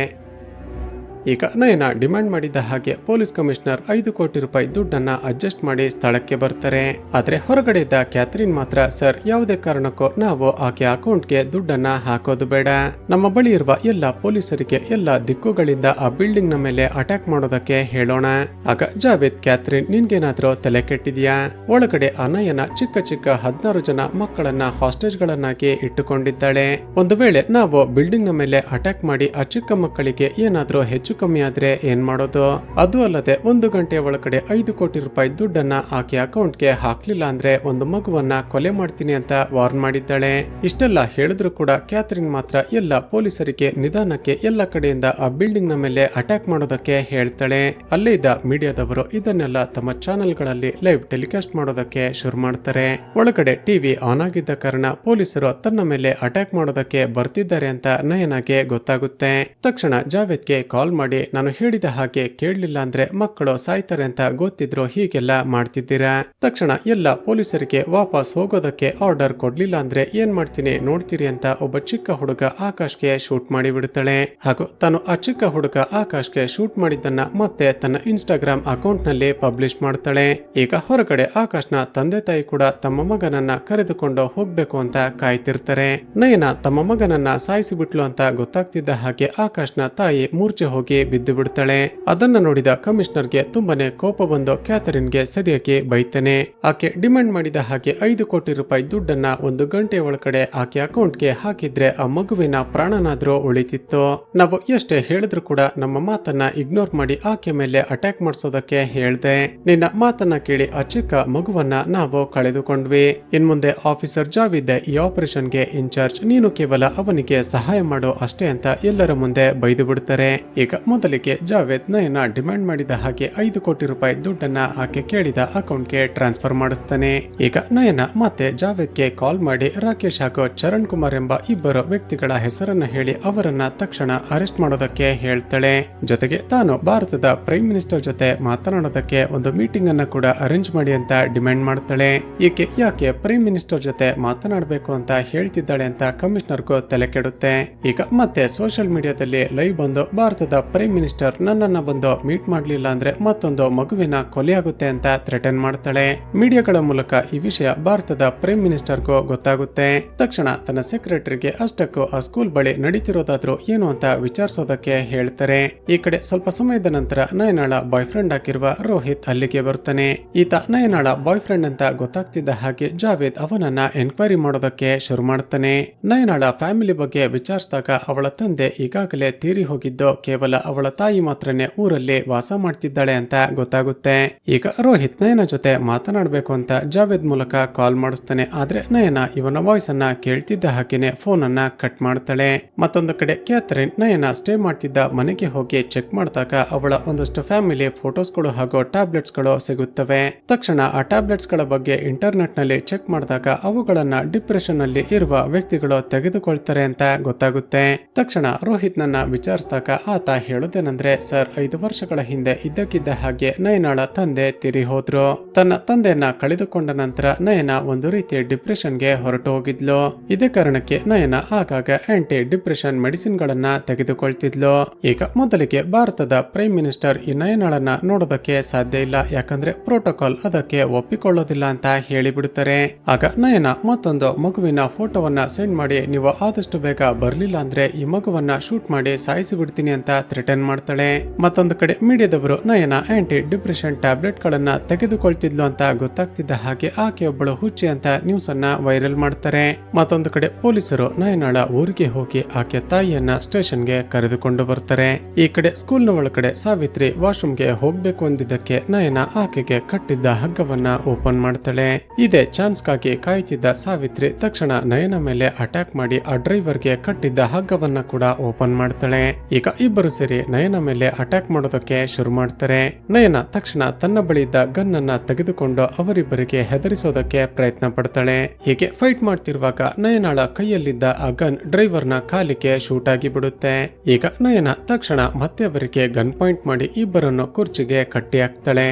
ಈಗ ನಯನ ಡಿಮ್ಯಾಂಡ್ ಮಾಡಿದ ಹಾಗೆ ಪೊಲೀಸ್ ಕಮಿಷನರ್ 5 ಕೋಟಿ ರೂಪಾಯಿ ದುಡ್ಡನ್ನ ಅಡ್ಜಸ್ಟ್ ಮಾಡಿ ಸ್ಥಳಕ್ಕೆ ಬರ್ತಾರೆ. ಆದ್ರೆ ಹೊರಗಡೆ ಇದ್ದ ಕ್ಯಾಥರಿನ್ ಮಾತ್ರ, ಸರ್ ಯಾವುದೇ ಕಾರಣಕ್ಕೂ ನಾವು ಆಕೆ ಅಕೌಂಟ್ಗೆ ದುಡ್ಡನ್ನ ಹಾಕೋದು ಬೇಡ. ನಮ್ಮ ಬಳಿ ಇರುವ ಎಲ್ಲ ಪೊಲೀಸರಿಗೆ ಎಲ್ಲ ದಿಕ್ಕುಗಳಿಂದ ಆ ಬಿಲ್ಡಿಂಗ್ ನ ಮೇಲೆ ಅಟ್ಯಾಕ್ ಮಾಡೋದಕ್ಕೆ ಹೇಳೋಣ. ಆಗ ಜಾವೇದ್, ಕ್ಯಾಥರಿನ್ ನಿನ್ಗೇನಾದ್ರೂ ತಲೆ ಕೆಟ್ಟಿದ್ಯಾ? ಒಳಗಡೆ ಆ ನಯನ ಚಿಕ್ಕ ಚಿಕ್ಕ 16 ಜನ ಮಕ್ಕಳನ್ನ ಹಾಸ್ಟೇಜ್ ಗಳನ್ನಾಗಿ ಇಟ್ಟುಕೊಂಡಿದ್ದಾಳೆ. ಒಂದು ವೇಳೆ ನಾವು ಬಿಲ್ಡಿಂಗ್ ನ ಮೇಲೆ ಅಟ್ಯಾಕ್ ಮಾಡಿ ಆ ಚಿಕ್ಕ ಮಕ್ಕಳಿಗೆ ಏನಾದ್ರೂ ಹೆಚ್ಚು ಕಮ್ಮಿ ಆದ್ರೆ ಏನ್ ಮಾಡೋದು? ಅದು ಅಲ್ಲದೆ 1 ಗಂಟೆ ಒಳಗಡೆ 5 ಕೋಟಿ ರೂಪಾಯಿ ದುಡ್ಡನ್ನ ಆಕೆ ಅಕೌಂಟ್ಗೆ ಹಾಕ್ಲಿಲ್ಲ ಅಂದ್ರೆ ಒಂದು ಮಗುವನ್ನ ಕೊಲೆ ಮಾಡ್ತೀನಿ ಅಂತ ವಾರ್ನ್ ಮಾಡಿದ್ದಾಳೆ. ಇಷ್ಟೆಲ್ಲ ಹೇಳಿದ್ರು ಕೂಡ ಕ್ಯಾಥರಿನ್ ಮಾತ್ರ ಎಲ್ಲ ಪೊಲೀಸರಿಗೆ ನಿಧಾನಕ್ಕೆ ಎಲ್ಲ ಕಡೆಯಿಂದ ಆ ಬಿಲ್ಡಿಂಗ್ ನ ಮೇಲೆ ಅಟ್ಯಾಕ್ ಮಾಡೋದಕ್ಕೆ ಹೇಳ್ತಾಳೆ. ಅಲ್ಲೇ ಇದ್ದ ಮೀಡಿಯಾದವರು ಇದನ್ನೆಲ್ಲ ತಮ್ಮ ಚಾನೆಲ್ ಗಳಲ್ಲಿ ಲೈವ್ ಟೆಲಿಕಾಸ್ಟ್ ಮಾಡೋದಕ್ಕೆ ಶುರು ಮಾಡ್ತಾರೆ. ಒಳಗಡೆ ಟಿವಿ ಆನ್ ಆಗಿದ್ದ ಕಾರಣ ಪೊಲೀಸರು ತನ್ನ ಮೇಲೆ ಅಟ್ಯಾಕ್ ಮಾಡೋದಕ್ಕೆ ಬರ್ತಿದ್ದಾರೆ ಅಂತ ನಯನಾಗೆ ಗೊತ್ತಾಗುತ್ತೆ. ತಕ್ಷಣ ಜಾವೇದ್ಗೆ ಕಾಲ್ ಮಾಡಿ ನಾನು ಹೇಳಿದ ಹಾಗೆ ಕೇಳಲಿಲ್ಲ ಅಂದ್ರೆ ಮಕ್ಕಳು ಸಾಯ್ತಾರೆ ಅಂತ ಗೊತ್ತಿದ್ರು ಹೀಗೆಲ್ಲ ಮಾಡ್ತಿದ್ದೀರಾ. ತಕ್ಷಣ ಎಲ್ಲ ಪೊಲೀಸರಿಗೆ ವಾಪಸ್ ಹೋಗೋದಕ್ಕೆ ಆರ್ಡರ್ ಕೊಡ್ಲಿಲ್ಲ ಅಂದ್ರೆ ಏನ್ ಮಾಡ್ತೀನಿ ನೋಡ್ತೀರಿ ಅಂತ ಒಬ್ಬ ಚಿಕ್ಕ ಹುಡುಗ ಆಕಾಶ್ಗೆ ಶೂಟ್ ಮಾಡಿ ಬಿಡುತ್ತಾಳೆ. ಹಾಗೂ ತಾನು ಆ ಚಿಕ್ಕ ಹುಡುಗ ಆಕಾಶ್ಗೆ ಶೂಟ್ ಮಾಡಿದ್ದನ್ನ ಮತ್ತೆ ತನ್ನ ಇನ್ಸ್ಟಾಗ್ರಾಮ್ ಅಕೌಂಟ್ ನಲ್ಲಿ ಪಬ್ಲಿಷ್ ಮಾಡ್ತಾಳೆ. ಈಗ ಹೊರಗಡೆ ಆಕಾಶ್ನ ತಂದೆ ತಾಯಿ ಕೂಡ ತಮ್ಮ ಮಗನನ್ನ ಕರೆದುಕೊಂಡು ಹೋಗ್ಬೇಕು ಅಂತ ಕಾಯ್ತಿರ್ತಾರೆ. ನಯನ ತಮ್ಮ ಮಗನನ್ನ ಸಾಯಿಸಿಬಿಟ್ಲು ಅಂತ ಗೊತ್ತಾಗ್ತಿದ್ದ ಹಾಗೆ ಆಕಾಶ್ನ ತಾಯಿ ಮೂರ್ಛೆ ಹೋಗಿ ಬಿದ್ದು ಬಿಡ್ತಾಳೆ. ಅದನ್ನ ನೋಡಿದ ಕಮಿಷನರ್ಗೆ ತುಂಬಾನೇ ಕೋಪ ಬಂದು ಕ್ಯಾಥರಿನ್ಗೆ ಸರಿಯಾಗಿ ಬೈತಾನೆ. ಆಕೆ ಡಿಮ್ಯಾಂಡ್ ಮಾಡಿದ ಹಾಗೆ 5 ಕೋಟಿ ರೂಪಾಯಿ ದುಡ್ಡನ್ನ 1 ಗಂಟೆ ಒಳಗಡೆ ಆಕೆ ಅಕೌಂಟ್ಗೆ ಹಾಕಿದ್ರೆ ಆ ಮಗುವಿನ ಪ್ರಾಣನಾದ್ರೂ ಉಳಿತಿತ್ತು. ನಾವು ಎಷ್ಟೇ ಹೇಳಿದ್ರು ಕೂಡ ನಮ್ಮ ಮಾತನ್ನ ಇಗ್ನೋರ್ ಮಾಡಿ ಆಕೆ ಮೇಲೆ ಅಟ್ಯಾಕ್ ಮಾಡಿಸೋದಕ್ಕೆ ಹೇಳ್ದೆ. ನಿನ್ನ ಮಾತನ್ನ ಕೇಳಿ ಆ ಚಿಕ್ಕ ಮಗುವನ್ನ ನಾವು ಕಳೆದುಕೊಂಡ್ವಿ. ಇನ್ ಮುಂದೆ ಆಫೀಸರ್ ಜಾವಿದ್ ಈ ಆಪರೇಷನ್ಗೆ ಇನ್ಚಾರ್ಜ್, ನೀನು ಕೇವಲ ಅವನಿಗೆ ಸಹಾಯ ಮಾಡು ಅಷ್ಟೇ ಅಂತ ಎಲ್ಲರ ಮುಂದೆ ಬೈದು ಬಿಡ್ತಾರೆ. ಈಗ ಮೊದಲಿಗೆ ಜಾವೇದ್ ನಯನ ಡಿಮ್ಯಾಂಡ್ ಮಾಡಿದ ಹಾಗೆ 5 ಕೋಟಿ ರೂಪಾಯಿ ದುಡ್ಡನ್ನ ಆಕೆ ಕೇಳಿದ ಅಕೌಂಟ್ಗೆ ಟ್ರಾನ್ಸ್ಫರ್ ಮಾಡಿಸ್ತಾನೆ. ಈಗ ನಯನ ಮತ್ತೆ ಜಾವೇದ್ಗೆ ಕಾಲ್ ಮಾಡಿ ರಾಕೇಶ್ ಹಾಗೂ ಚರಣ್ ಕುಮಾರ್ ಎಂಬ ಇಬ್ಬರು ವ್ಯಕ್ತಿಗಳ ಹೆಸರನ್ನ ಹೇಳಿ ಅವರನ್ನ ತಕ್ಷಣ ಅರೆಸ್ಟ್ ಮಾಡೋದಕ್ಕೆ ಹೇಳ್ತಾಳೆ. ಜೊತೆಗೆ ತಾನು ಭಾರತದ ಪ್ರೈಮ್ ಮಿನಿಸ್ಟರ್ ಜೊತೆ ಮಾತನಾಡೋದಕ್ಕೆ ಒಂದು ಮೀಟಿಂಗ್ ಅನ್ನ ಕೂಡ ಅರೇಂಜ್ ಮಾಡಿ ಅಂತ ಡಿಮ್ಯಾಂಡ್ ಮಾಡ್ತಾಳೆ. ಈಕೆ ಯಾಕೆ ಪ್ರೈಮ್ ಮಿನಿಸ್ಟರ್ ಜೊತೆ ಮಾತನಾಡಬೇಕು ಅಂತ ಹೇಳ್ತಿದ್ದಾಳೆ ಅಂತ ಕಮಿಷನರ್ಗೂ ತಲೆ ಕೆಡುತ್ತೆ. ಈಗ ಮತ್ತೆ ಸೋಷಿಯಲ್ ಮೀಡಿಯಾದಲ್ಲಿ ಲೈವ್ ಬಂದು ಭಾರತದ ಪ್ರೈಮ್ ಮಿನಿಸ್ಟರ್ ನನ್ನನ್ನ ಬಂದು ಮೀಟ್ ಮಾಡ್ಲಿಲ್ಲ ಅಂದ್ರೆ ಮತ್ತೊಂದು ಮಗುವಿನ ಕೊಲೆ ಆಗುತ್ತೆ ಅಂತ ಥ್ರೆಟನ್ ಮಾಡ್ತಾಳೆ. ಮೀಡಿಯಾಗಳ ಮೂಲಕ ಈ ವಿಷಯ ಭಾರತದ ಪ್ರೈಮ್ ಮಿನಿಸ್ಟರ್ಗೂ ಗೊತ್ತಾಗುತ್ತೆ. ತಕ್ಷಣ ತನ್ನ ಸೆಕ್ರೆಟರಿಗೆ ಅಷ್ಟಕ್ಕೂ ಆ ಸ್ಕೂಲ್ ಬಳಿ ನಡೀತಿರೋದಾದ್ರೂ ಏನು ಅಂತ ವಿಚಾರಿಸೋದಕ್ಕೆ ಹೇಳ್ತಾರೆ. ಈ ಕಡೆ ಸ್ವಲ್ಪ ಸಮಯದ ನಂತರ ನಯನಾಳ ಬಾಯ್ ಫ್ರೆಂಡ್ ಆಗಿರುವ ರೋಹಿತ್ ಅಲ್ಲಿಗೆ ಬರ್ತಾನೆ. ಈತ ನಯನಾಳ ಬಾಯ್ ಫ್ರೆಂಡ್ ಅಂತ ಗೊತ್ತಾಗ್ತಿದ್ದ ಹಾಗೆ ಜಾವೇದ್ ಅವನನ್ನ ಎನ್ಕ್ವೈರಿ ಮಾಡೋದಕ್ಕೆ ಶುರು ಮಾಡ್ತಾನೆ. ನಯನಾಳ ಫ್ಯಾಮಿಲಿ ಬಗ್ಗೆ ವಿಚಾರಿಸಿದಾಗ ಅವಳ ತಂದೆ ಈಗಾಗಲೇ ತೀರಿ ಹೋಗಿದ್ದು ಕೇವಲ ಅವಳ ತಾಯಿ ಮಾತ್ರನೇ ಊರಲ್ಲಿ ವಾಸ ಮಾಡ್ತಿದ್ದಾಳೆ ಅಂತ ಗೊತ್ತಾಗುತ್ತೆ. ಈಗ ರೋಹಿತ್ ನಯನ ಜೊತೆ ಮಾತನಾಡಬೇಕು ಅಂತ ಜಾವೇದ್ ಮೂಲಕ ಕಾಲ್ ಮಾಡಿಸ್ತಾನೆ. ಆದ್ರೆ ನಯನ ಇವನ ವಾಯ್ಸ್ ಅನ್ನ ಕೇಳ್ತಿದ್ದ ಹಾಗೇನೆ ಫೋನ್ ಅನ್ನ ಕಟ್ ಮಾಡ್ತಾಳೆ. ಮತ್ತೊಂದು ಕಡೆ ಕ್ಯಾಥರಿನ್ ನಯನ ಸ್ಟೇ ಮಾಡ್ತಿದ್ದ ಮನೆಗೆ ಹೋಗಿ ಚೆಕ್ ಮಾಡಿದಾಗ ಅವಳ ಒಂದಷ್ಟು ಫ್ಯಾಮಿಲಿ ಫೋಟೋಸ್ಗಳು ಹಾಗೂ ಟ್ಯಾಬ್ಲೆಟ್ಸ್ ಗಳು ಸಿಗುತ್ತವೆ. ತಕ್ಷಣ ಆ ಟ್ಯಾಬ್ಲೆಟ್ಸ್ ಗಳ ಬಗ್ಗೆ ಇಂಟರ್ನೆಟ್ ನಲ್ಲಿ ಚೆಕ್ ಮಾಡಿದಾಗ ಅವುಗಳನ್ನ ಡಿಪ್ರೆಷನ್ ನಲ್ಲಿ ಇರುವ ವ್ಯಕ್ತಿಗಳು ತೆಗೆದುಕೊಳ್ತಾರೆ ಅಂತ ಗೊತ್ತಾಗುತ್ತೆ. ತಕ್ಷಣ ರೋಹಿತ್ ನನ್ನ ವಿಚಾರಿಸಿದಾಗ ಆತ ಹೇಳೋದೇನಂದ್ರೆ, ಸರ್ 5 ವರ್ಷಗಳ ಹಿಂದೆ ಇದ್ದಕ್ಕಿದ್ದ ಹಾಗೆ ನಯನಾಳ ತಂದೆ ತೀರಿ ಹೋದ್ರು. ತನ್ನ ತಂದೆಯನ್ನ ಕಳೆದುಕೊಂಡ ನಂತರ ನಯನ ಒಂದು ರೀತಿಯ ಡಿಪ್ರೆಷನ್ಗೆ ಹೊರಟು ಹೋಗಿದ್ಲು. ಇದೇ ಕಾರಣಕ್ಕೆ ನಯನ ಆಗಾಗ ಆಂಟಿ ಡಿಪ್ರೆಷನ್ ಮೆಡಿಸಿನ್ ಗಳನ್ನ ತೆಗೆದುಕೊಳ್ತಿದ್ಲು. ಈಗ ಮೊದಲಿಗೆ ಭಾರತದ ಪ್ರೈಮ್ ಮಿನಿಸ್ಟರ್ ಈ ನಯನಾಳನ್ನ ನೋಡೋದಕ್ಕೆ ಸಾಧ್ಯ ಇಲ್ಲ, ಯಾಕಂದ್ರೆ ಪ್ರೋಟೋಕಾಲ್ ಅದಕ್ಕೆ ಒಪ್ಪಿಕೊಳ್ಳೋದಿಲ್ಲ ಅಂತ ಹೇಳಿಬಿಡುತ್ತಾರೆ. ಆಗ ನಯನ ಮತ್ತೊಂದು ಮಗುವಿನ ಫೋಟೋವನ್ನ ಸೆಂಡ್ ಮಾಡಿ, ನೀವು ಆದಷ್ಟು ಬೇಗ ಬರ್ಲಿಲ್ಲ ಅಂದ್ರೆ ಈ ಮಗುವನ್ನ ಶೂಟ್ ಮಾಡಿ ಸಾಯಿಸಿ ಬಿಡ್ತೀನಿ ಅಂತ ಥ್ರೆಟನ್ ಮಾಡ್ತಾಳೆ. ಮತ್ತೊಂದು ಕಡೆ ಮೀಡಿಯಾದವರು ನಯನ ಆಂಟಿ ಡಿಪ್ರೆಷನ್ ಟ್ಯಾಬ್ಲೆಟ್ ಗಳನ್ನ ತೆಗೆದುಕೊಳ್ತಿದ್ಲು ಅಂತ ಗೊತ್ತಾಗ್ತಿದ್ದ ಹಾಗೆ ಆಕೆ ಒಬ್ಬಳು ಹುಚ್ಚಿ ಅಂತ ನ್ಯೂಸ್ ಅನ್ನ ವೈರಲ್ ಮಾಡ್ತಾರೆ. ಮತ್ತೊಂದು ಕಡೆ ಪೊಲೀಸರು ನಯನಾಳ ಊರಿಗೆ ಹೋಗಿ ಆಕೆ ತಾಯಿಯನ್ನ ಸ್ಟೇಷನ್ಗೆ ಕರೆದುಕೊಂಡು ಬರ್ತಾರೆ. ಈ ಕಡೆ ಸ್ಕೂಲ್ನ ಒಳಗಡೆ ಸಾವಿತ್ರಿ ವಾಶ್ರೂಮ್ಗೆ ಹೋಗ್ಬೇಕು ಅಂದಿದ್ದಕ್ಕೆ ನಯನ ಆಕೆಗೆ ಕಟ್ಟಿದ್ದ ಹಗ್ಗವನ್ನ ಓಪನ್ ಮಾಡ್ತಾಳೆ. ಇದೇ ಚಾನ್ಸ್ಗಾಗಿ ಕಾಯ್ತಿದ್ದ ಸಾವಿತ್ರಿ ತಕ್ಷಣ ನಯನ ಮೇಲೆ ಅಟ್ಯಾಕ್ ಮಾಡಿ ಆ ಡ್ರೈವರ್ಗೆ ಕಟ್ಟಿದ್ದ ಹಗ್ಗವನ್ನ ಕೂಡ ಓಪನ್ ಮಾಡ್ತಾಳೆ. ಈಗ ಇಬ್ಬರು ಸೇರಿ ನಯನ ಮೇಲೆ ಅಟ್ಯಾಕ್ ಮಾಡೋದಕ್ಕೆ ಶುರು ಮಾಡ್ತಾರೆ. ನಯನ ತಕ್ಷಣ ತನ್ನ ಬಳಿ ಇದ್ದ ಗನ್ ಅನ್ನ ತೆಗೆದುಕೊಂಡು ಅವರಿಬ್ಬರಿಗೆ ಹೆದರಿಸೋದಕ್ಕೆ ಪ್ರಯತ್ನ ಪಡ್ತಾಳೆ. ಹೀಗೆ ಫೈಟ್ ಮಾಡ್ತಿರುವಾಗ ನಯನಾಳ ಕೈಯಲ್ಲಿದ್ದ ಆ ಗನ್ ಡ್ರೈವರ್ನ ಕಾಲಿಗೆ ಶೂಟ್ ಆಗಿ ಬಿಡುತ್ತೆ. ಈಗ ನಯನ ತಕ್ಷಣ ಮತ್ತೆ ಅವರಿಗೆ ಗನ್ ಪಾಯಿಂಟ್ ಮಾಡಿ ಇಬ್ಬರನ್ನು ಕುರ್ಚಿಗೆ ಕಟ್ಟಿ ಹಾಕ್ತಾಳೆ.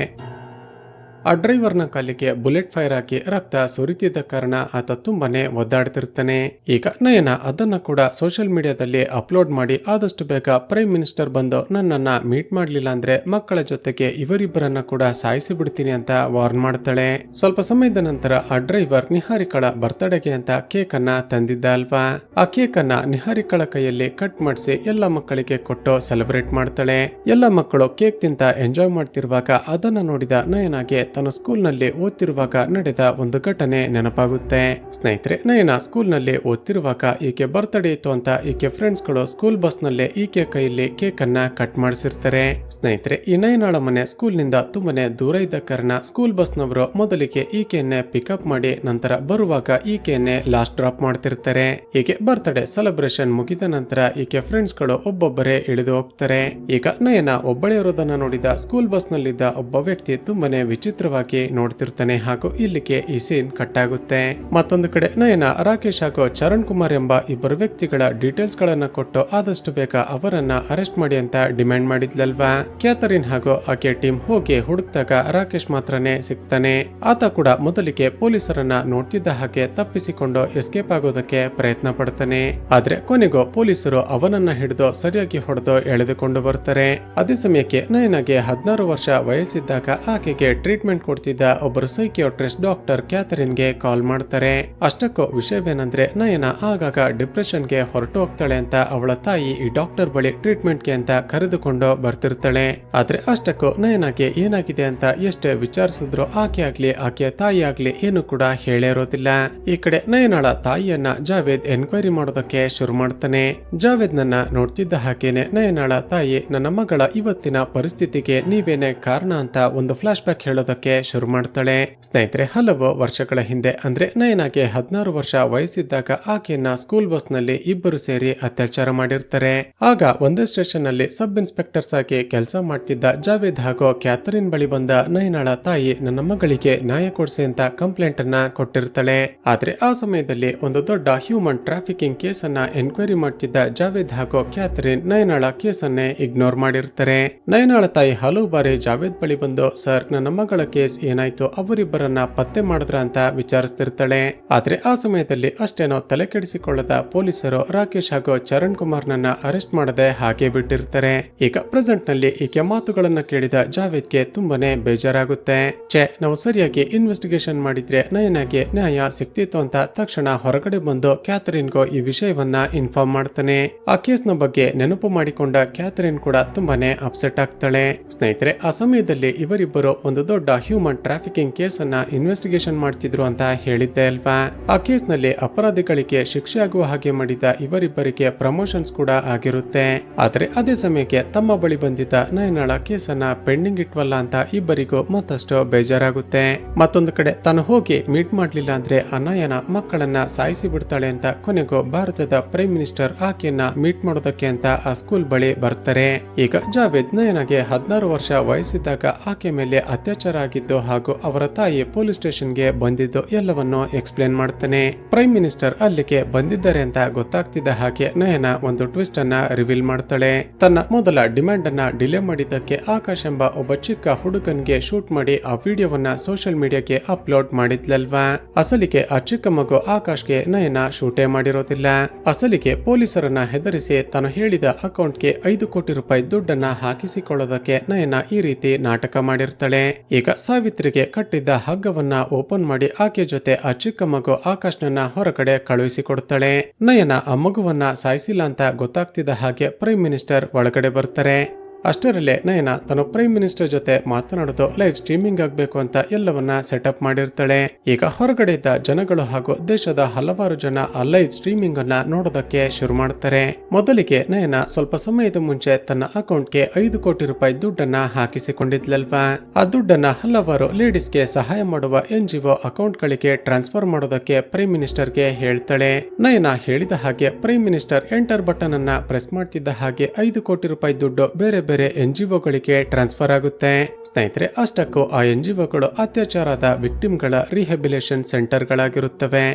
ಆ ಡ್ರೈವರ್ನ ಕಾಲಿಗೆ ಬುಲೆಟ್ ಫೈರ್ ಹಾಕಿ ರಕ್ತ ಸುರಿತಿದ್ದ ಕಾರಣ ಆತ ತುಂಬಾನೇ ಒದ್ದಾಡ್ತಿರ್ತಾನೆ. ಈಗ ನಯನ ಅದನ್ನ ಕೂಡ ಸೋಷಿಯಲ್ ಮೀಡಿಯಾದಲ್ಲಿ ಅಪ್ಲೋಡ್ ಮಾಡಿ ಆದಷ್ಟು ಬೇಗ ಪ್ರೈಮ್ ಮಿನಿಸ್ಟರ್ ಬಂದು ನನ್ನನ್ನ ಮೀಟ್ ಮಾಡ್ಲಿಲ್ಲ ಅಂದ್ರೆ ಮಕ್ಕಳ ಜೊತೆಗೆ ಇವರಿಬ್ಬರನ್ನ ಕೂಡ ಸಾಯಿಸಿ ಬಿಡ್ತೀನಿ ಅಂತ ವಾರ್ನ್ ಮಾಡ್ತಾಳೆ. ಸ್ವಲ್ಪ ಸಮಯದ ನಂತರ ಆ ಡ್ರೈವರ್ ನಿಹಾರಿಕಳ ಬರ್ತ್ಡೇಗೆ ಅಂತ ಕೇಕ್ ಅನ್ನ ತಂದಿದ್ದ ಅಲ್ವಾ, ಆ ಕೇಕ್ ಅನ್ನ ನಿಹಾರಿಕಳ ಕೈಯಲ್ಲಿ ಕಟ್ ಮಾಡಿಸಿ ಎಲ್ಲ ಮಕ್ಕಳಿಗೆ ಕೊಟ್ಟು ಸೆಲೆಬ್ರೇಟ್ ಮಾಡ್ತಾಳೆ. ಎಲ್ಲ ಮಕ್ಕಳು ಕೇಕ್ ತಿಂತ ಎಂಜಾಯ್ ಮಾಡ್ತಿರುವಾಗ ಅದನ್ನ ನೋಡಿದ ನಯನಗೆ ತನ್ನ ಸ್ಕೂಲ್ ನಲ್ಲಿ ಓದ್ತಿರುವಾಗ ನಡೆದ ಒಂದು ಘಟನೆ ನೆನಪಾಗುತ್ತೆ. ಸ್ನೇಹಿತರೆ, ನಯನ ಸ್ಕೂಲ್ ನಲ್ಲಿ ಓದ್ತಿರುವಾಗ ಈಕೆ ಬರ್ತ್ಡೇ ಇತ್ತು ಅಂತ ಈಕೆ ಫ್ರೆಂಡ್ಸ್ ಗಳು ಸ್ಕೂಲ್ ಬಸ್ ನಲ್ಲಿ ಈಕೆ ಕೈಯಲ್ಲಿ ಕೇಕ್ ಅನ್ನ ಕಟ್ ಮಾಡಿಸಿರ್ತಾರೆ. ಸ್ನೇಹಿತರೆ, ಈ ನಯನಾಳ ಮನೆ ಸ್ಕೂಲ್ ನಿಂದ ತುಂಬಾನೇ ದೂರ ಇದ್ದ ಕಾರಣ ಸ್ಕೂಲ್ ಬಸ್ ನವರು ಮೊದಲಿಗೆ ಈಕೆಯನ್ನೇ ಪಿಕಪ್ ಮಾಡಿ ನಂತರ ಬರುವಾಗ ಈಕೆಯನ್ನೇ ಲಾಸ್ಟ್ ಡ್ರಾಪ್ ಮಾಡ್ತಿರ್ತಾರೆ. ಹೀಗೆ ಬರ್ತ್ಡೇ ಸೆಲೆಬ್ರೇಷನ್ ಮುಗಿದ ನಂತರ ಈಕೆ ಫ್ರೆಂಡ್ಸ್ ಗಳು ಒಬ್ಬೊಬ್ಬರೇ ಇಳಿದು ಹೋಗ್ತಾರೆ. ಈಗ ನಯನ ಒಬ್ಬಳೇ ಇರೋದನ್ನ ನೋಡಿದ ಸ್ಕೂಲ್ ಬಸ್ ನಲ್ಲಿದ್ದ ಒಬ್ಬ ವ್ಯಕ್ತಿ ತುಂಬಾನೇ ವಿಚಿತ್ರ ವಿಚಿತ್ರವಾಗಿ ನೋಡ್ತಿರ್ತಾನೆ ಹಾಗೂ ಇಲ್ಲಿಗೆ ಈ ಸೀನ್ ಕಟ್ ಆಗುತ್ತೆ. ಮತ್ತೊಂದು ಕಡೆ ನಯನ ರಾಕೇಶ್ ಹಾಗೂ ಚರಣ್ ಕುಮಾರ್ ಎಂಬ ಇಬ್ಬರು ವ್ಯಕ್ತಿಗಳ ಡೀಟೇಲ್ಸ್ ಗಳನ್ನ ಕೊಟ್ಟು ಆದಷ್ಟು ಬೇಗ ಅವರನ್ನ ಅರೆಸ್ಟ್ ಮಾಡಿ ಅಂತ ಡಿಮ್ಯಾಂಡ್ ಮಾಡಿದ್ಲಲ್ವಾ. ಕ್ಯಾಥರಿನ್ ಹಾಗೂ ಆಕೆ ಟೀಮ್ ಹೋಗಿ ಹುಡುಕ್ದಾಗ ರಾಕೇಶ್ ಮಾತ್ರನೇ ಸಿಗ್ತಾನೆ. ಆತ ಕೂಡ ಮೊದಲಿಗೆ ಪೊಲೀಸರನ್ನ ನೋಡ್ತಿದ್ದ ಹಾಗೆ ತಪ್ಪಿಸಿಕೊಂಡು ಎಸ್ಕೇಪ್ ಆಗೋದಕ್ಕೆ ಪ್ರಯತ್ನ ಪಡ್ತಾನೆ. ಆದ್ರೆ ಕೊನೆಗೂ ಪೊಲೀಸರು ಅವನನ್ನ ಹಿಡಿದು ಸರಿಯಾಗಿ ಹೊಡೆದು ಎಳೆದುಕೊಂಡು ಬರ್ತಾರೆ. ಅದೇ ಸಮಯಕ್ಕೆ ನಯನಗೆ 16 ವರ್ಷ ವಯಸ್ಸಿದ್ದಾಗ ಆಕೆಗೆ ಟ್ರೀಟ್ಮೆಂಟ್ ಕೊಡ್ತಿದ್ದ ಒಬ್ಬರು ಸೈಕಿಯಾಟ್ರಿಸ್ಟ್ ಡಾಕ್ಟರ್ ಕ್ಯಾಥರಿನ್ಗೆ ಕಾಲ್ ಮಾಡ್ತಾರೆ. ಅಷ್ಟಕ್ಕೂ ವಿಷಯವೇನಂದ್ರೆ ನಯನ ಆಗಾಗ ಡಿಪ್ರೆಷನ್ಗೆ ಹೊರಟು ಹೋಗ್ತಾಳೆ ಅಂತ ಅವಳ ತಾಯಿ ಈ ಡಾಕ್ಟರ್ ಬಳಿ ಟ್ರೀಟ್ಮೆಂಟ್ಗೆ ಅಂತ ಕರೆದುಕೊಂಡು ಬರ್ತಿರ್ತಾಳೆ. ಆದ್ರೆ ಅಷ್ಟಕ್ಕೂ ನಯನಗೆ ಏನಾಗಿದೆ ಅಂತ ಎಷ್ಟೇ ವಿಚಾರಿಸಿದ್ರು ಆಕೆ ಆಗ್ಲಿ ಆಕೆಯ ತಾಯಿ ಆಗ್ಲಿ ಏನು ಕೂಡ ಹೇಳಿರೋದಿಲ್ಲ. ಈ ಕಡೆ ನಯನಳ ತಾಯಿಯನ್ನ ಜಾವೇದ್ ಎನ್ಕ್ವೈರಿ ಮಾಡೋದಕ್ಕೆ ಶುರು ಮಾಡ್ತಾನೆ. ಜಾವೇದ್ ನನ್ನ ನೋಡ್ತಿದ್ದ ಹಾಗೇನೆ ನಯನಳ ತಾಯಿ ನನ್ನ ಮಗಳ ಇವತ್ತಿನ ಪರಿಸ್ಥಿತಿಗೆ ನೀವೇನೆ ಕಾರಣ ಅಂತ ಒಂದು ಫ್ಲಾಶ್ ಬ್ಯಾಕ್ ಹೇಳೋದಕ್ಕೆ ಶುರು ಮಾಡ್ತಾಳೆ. ಸ್ನೇಹಿತರೆ, ಹಲವು ವರ್ಷಗಳ ಹಿಂದೆ ಅಂದ್ರೆ ನಯನಗೆ 16 ವರ್ಷ ವಯಸ್ಸಿದ್ದಾಗ ಆಕೆಯನ್ನ ಸ್ಕೂಲ್ ಬಸ್ ನಲ್ಲಿ ಇಬ್ಬರು ಸೇರಿ ಅತ್ಯಾಚಾರ ಮಾಡಿರ್ತಾರೆ. ಆಗ ಒಂದೇ ಸ್ಟೇಷನ್ ನಲ್ಲಿ ಸಬ್ ಇನ್ಸ್ಪೆಕ್ಟರ್ಸ್ ಆಗಿ ಕೆಲಸ ಮಾಡ್ತಿದ್ದ ಜಾವೇದ್ ಹಾಗೂ ಕ್ಯಾಥರಿನ್ ಬಳಿ ಬಂದ ನಯನಳ ತಾಯಿ ನನ್ನ ಮಗಳಿಗೆ ನ್ಯಾಯ ಕೊಡಿಸಿ ಅಂತ ಕಂಪ್ಲೇಂಟ್ ಅನ್ನ ಕೊಟ್ಟಿರ್ತಾಳೆ. ಆದ್ರೆ ಆ ಸಮಯದಲ್ಲಿ ಒಂದು ದೊಡ್ಡ ಹ್ಯೂಮನ್ ಟ್ರಾಫಿಕಿಂಗ್ ಕೇಸ್ ಅನ್ನ ಎನ್ಕ್ವೈರಿ ಮಾಡ್ತಿದ್ದ ಜಾವೇದ್ ಹಾಗೂ ಕ್ಯಾಥರಿನ್ ನಯನಳ ಕೇಸ್ ಅನ್ನೇ ಇಗ್ನೋರ್ ಮಾಡಿರ್ತಾರೆ. ನಯನಳ ತಾಯಿ ಹಲವು ಬಾರಿ ಜಾವೇದ್ ಬಳಿ ಬಂದು ಸರ್ ನನ್ನ ಮಗಳ ಕೇಸ್ ಏನಾಯ್ತು, ಅವರಿಬ್ಬರನ್ನ ಪತ್ತೆ ಮಾಡಿದ್ರ ಅಂತ ವಿಚಾರಿಸ್ತಿರ್ತಾಳೆ. ಆದ್ರೆ ಆ ಸಮಯದಲ್ಲಿ ಅಷ್ಟೇನೋ ತಲೆ ಕೆಡಿಸಿಕೊಳ್ಳದ ಪೊಲೀಸರು ರಾಕೇಶ್ ಹಾಗೂ ಚರಣ್ ಕುಮಾರ್ ನನ್ನ ಅರೆಸ್ಟ್ ಮಾಡದೆ ಹಾಗೆ ಬಿಟ್ಟಿರ್ತಾರೆ. ಈಗ ಪ್ರೆಸೆಂಟ್ ನಲ್ಲಿ ಈಕೆ ಮಾತುಗಳನ್ನ ಕೇಳಿದ ಜಾವೇದ್ಗೆ ತುಂಬಾನೇ ಬೇಜಾರಾಗುತ್ತೆ. ನಾವು ಸರಿಯಾಗಿ ಇನ್ವೆಸ್ಟಿಗೇಷನ್ ಮಾಡಿದ್ರೆ ನಯನಗೆ ನ್ಯಾಯ ಸಿಕ್ತಿತ್ತು ಅಂತ ತಕ್ಷಣ ಹೊರಗಡೆ ಬಂದು ಕ್ಯಾಥರಿನ್ಗೂ ಈ ವಿಷಯವನ್ನ ಇನ್ಫಾರ್ಮ್ ಮಾಡ್ತಾನೆ. ಆ ಕೇಸ್ ನ ಬಗ್ಗೆ ನೆನಪು ಮಾಡಿಕೊಂಡ ಕ್ಯಾಥರಿನ್ ಕೂಡ ತುಂಬಾನೇ ಅಪ್ಸೆಟ್ ಆಗ್ತಾಳೆ. ಸ್ನೇಹಿತರೆ, ಆ ಸಮಯದಲ್ಲಿ ಇವರಿಬ್ಬರು ಒಂದು ದೊಡ್ಡ ಹ್ಯೂಮನ್ ಟ್ರಾಫಿಕಿಂಗ್ ಕೇಸ್ ಅನ್ನ ಇನ್ವೆಸ್ಟಿಗೇಷನ್ ಮಾಡ್ತಿದ್ರು ಅಂತ ಹೇಳಿದ್ದೆ ಅಲ್ವಾ. ಆ ಕೇಸ್ ನಲ್ಲಿ ಅಪರಾಧಿಗಳಿಗೆ ಶಿಕ್ಷೆ ಆಗುವ ಹಾಗೆ ಮಾಡಿದ ಇವರಿಬ್ಬರಿಗೆ ಪ್ರಮೋಷನ್ಸ್ ಕೂಡ ಆಗಿರುತ್ತೆ. ಆದ್ರೆ ಅದೇ ಸಮಯಕ್ಕೆ ತಮ್ಮ ಬಳಿ ಬಂದಿದ್ದ ನಯನಳ ಕೇಸನ್ನ ಪೆಂಡಿಂಗ್ ಇಟ್ವಲ್ಲ ಅಂತ ಇಬ್ಬರಿಗೂ ಮತ್ತಷ್ಟು ಬೇಜಾರಾಗುತ್ತೆ. ಮತ್ತೊಂದು ಕಡೆ ತಾನು ಹೋಗಿ ಮೀಟ್ ಮಾಡ್ಲಿಲ್ಲ ಅಂದ್ರೆ ಆ ನಯನ ಮಕ್ಕಳನ್ನ ಸಾಯಿಸಿ ಬಿಡ್ತಾಳೆ ಅಂತ ಕೊನೆಗೂ ಭಾರತದ ಪ್ರೈಮ್ ಮಿನಿಸ್ಟರ್ ಆಕೆಯನ್ನ ಮೀಟ್ ಮಾಡೋದಕ್ಕೆ ಅಂತ ಆ ಸ್ಕೂಲ್ ಬಳಿ ಬರ್ತಾರೆ. ಈಗ ಜಾವೇದ್ ನಯನಗೆ 16 ವರ್ಷ ವಯಸ್ಸಿದ್ದಾಗ ಆಕೆ ಮೇಲೆ ಅತ್ಯಾಚಾರ ಆಗಿದ್ದು ಹಾಗೂ ಅವರ ತಾಯಿ ಪೊಲೀಸ್ ಸ್ಟೇಷನ್ಗೆ ಬಂದಿದ್ದು ಎಲ್ಲವನ್ನೂ ಎಕ್ಸ್ಪ್ಲೇನ್ ಮಾಡ್ತಾನೆ. ಪ್ರೈಮ್ ಮಿನಿಸ್ಟರ್ ಅಲ್ಲಿಗೆ ಬಂದಿದ್ದಾರೆ ಅಂತ ಗೊತ್ತಾಗ್ತಿದ್ದ ಹಾಗೆ ನಯನ ಒಂದು ಟ್ವಿಸ್ಟ್ ಅನ್ನ ರಿವೀಲ್ ಮಾಡ್ತಾಳೆ. ತನ್ನ ಮೊದಲ ಡಿಮ್ಯಾಂಡ್ ಅನ್ನ ಡಿಲೇ ಮಾಡಿದ್ದಕ್ಕೆ ಆಕಾಶ್ ಎಂಬ ಒಬ್ಬ ಚಿಕ್ಕ ಹುಡುಗನ್ಗೆ ಶೂಟ್ ಮಾಡಿ ಆ ವಿಡಿಯೋವನ್ನ ಸೋಷಿಯಲ್ ಮೀಡಿಯಾಗೆ ಅಪ್ಲೋಡ್ ಮಾಡಿದ್ಲಲ್ವಾ. ಅಸಲಿಗೆ ಆ ಚಿಕ್ಕ ಮಗು ಆಕಾಶ್ಗೆ ನಯನ ಶೂಟೇ ಮಾಡಿರೋದಿಲ್ಲ. ಅಸಲಿಗೆ ಪೊಲೀಸರನ್ನ ಹೆದರಿಸಿ ತಾನು ಹೇಳಿದ ಅಕೌಂಟ್ಗೆ 5 ಕೋಟಿ ರೂಪಾಯಿ ದುಡ್ಡನ್ನ ಹಾಕಿಸಿಕೊಳ್ಳೋದಕ್ಕೆ ನಯನ ಈ ರೀತಿ ನಾಟಕ ಮಾಡಿರ್ತಾಳೆ. ಈಗ ಸಾವಿತ್ರಿಗೆ ಕಟ್ಟಿದ್ದ ಹಗ್ಗವನ್ನ ಓಪನ್ ಮಾಡಿ ಆಕೆ ಜೊತೆ ಆ ಚಿಕ್ಕ ಮಗು ಆಕಾಶ್ನನ್ನ ಹೊರಗಡೆ ಕಳುಹಿಸಿಕೊಡ್ತಾಳೆ. ನಯನ ಆ ಮಗುವನ್ನ ಸಾಯಿಸಿಲ್ಲ ಅಂತ ಗೊತ್ತಾಗ್ತಿದ್ದ ಹಾಗೆ ಪ್ರೈಮ್ ಮಿನಿಸ್ಟರ್ ಒಳಗಡೆ ಬರ್ತಾರೆ. ಅಷ್ಟರಲ್ಲೇ ನಯನ ತನ್ನ ಪ್ರೈಮ್ ಮಿನಿಸ್ಟರ್ ಜೊತೆ ಮಾತನಾಡೋದು ಲೈವ್ ಸ್ಟ್ರೀಮಿಂಗ್ ಆಗಬೇಕು ಅಂತ ಎಲ್ಲವನ್ನ ಸೆಟಪ್ ಮಾಡಿರ್ತಾಳೆ. ಈಗ ಹೊರಗಡೆ ಇದ್ದ ಜನಗಳು ಹಾಗೂ ದೇಶದ ಹಲವಾರು ಜನ ಆ ಲೈವ್ ಸ್ಟ್ರೀಮಿಂಗ್ ಅನ್ನ ನೋಡೋದಕ್ಕೆ ಶುರು ಮಾಡ್ತಾರೆ. ಮೊದಲಿಗೆ ನಯನ ಸ್ವಲ್ಪ ಸಮಯದ ಮುಂಚೆ ತನ್ನ ಅಕೌಂಟ್ಗೆ 5 ಕೋಟಿ ರೂಪಾಯಿ ದುಡ್ಡನ್ನ ಹಾಕಿಸಿಕೊಂಡಿದ್ಲಲ್ವಾ. ಆ ದುಡ್ಡನ್ನ ಹಲವಾರು ಲೇಡೀಸ್ಗೆ ಸಹಾಯ ಮಾಡುವ NGO ಅಕೌಂಟ್ ಗಳಿಗೆ ಟ್ರಾನ್ಸ್ಫರ್ ಮಾಡೋದಕ್ಕೆ ಪ್ರೈಮ್ ಮಿನಿಸ್ಟರ್ಗೆ ಹೇಳ್ತಾಳೆ. ನಯನ ಹೇಳಿದ ಹಾಗೆ ಪ್ರೈಮ್ ಮಿನಿಸ್ಟರ್ ಎಂಟರ್ ಬಟನ್ ಅನ್ನ ಪ್ರೆಸ್ ಮಾಡ್ತಿದ್ದ ಹಾಗೆ 5 ಕೋಟಿ ರೂಪಾಯಿ ದುಡ್ಡು ಬೇರೆ ಬೇರೆ NGOಗಳಿಗೆ ಟ್ರಾನ್ಸ್ಫರ್ ಆಗುತ್ತೆ. ಸ್ನೇಹಿತರೆ, ಅಷ್ಟಕ್ಕೂ ಆ NGOಗಳು ಅತ್ಯಾಚಾರದ ವಿಕ್ಟಿಮ್ಗಳ ರಿಹ್ಯಾಬಿಲೇಷನ್ ಸೆಂಟರ್ಗಳಾಗಿರುತ್ತವೆ.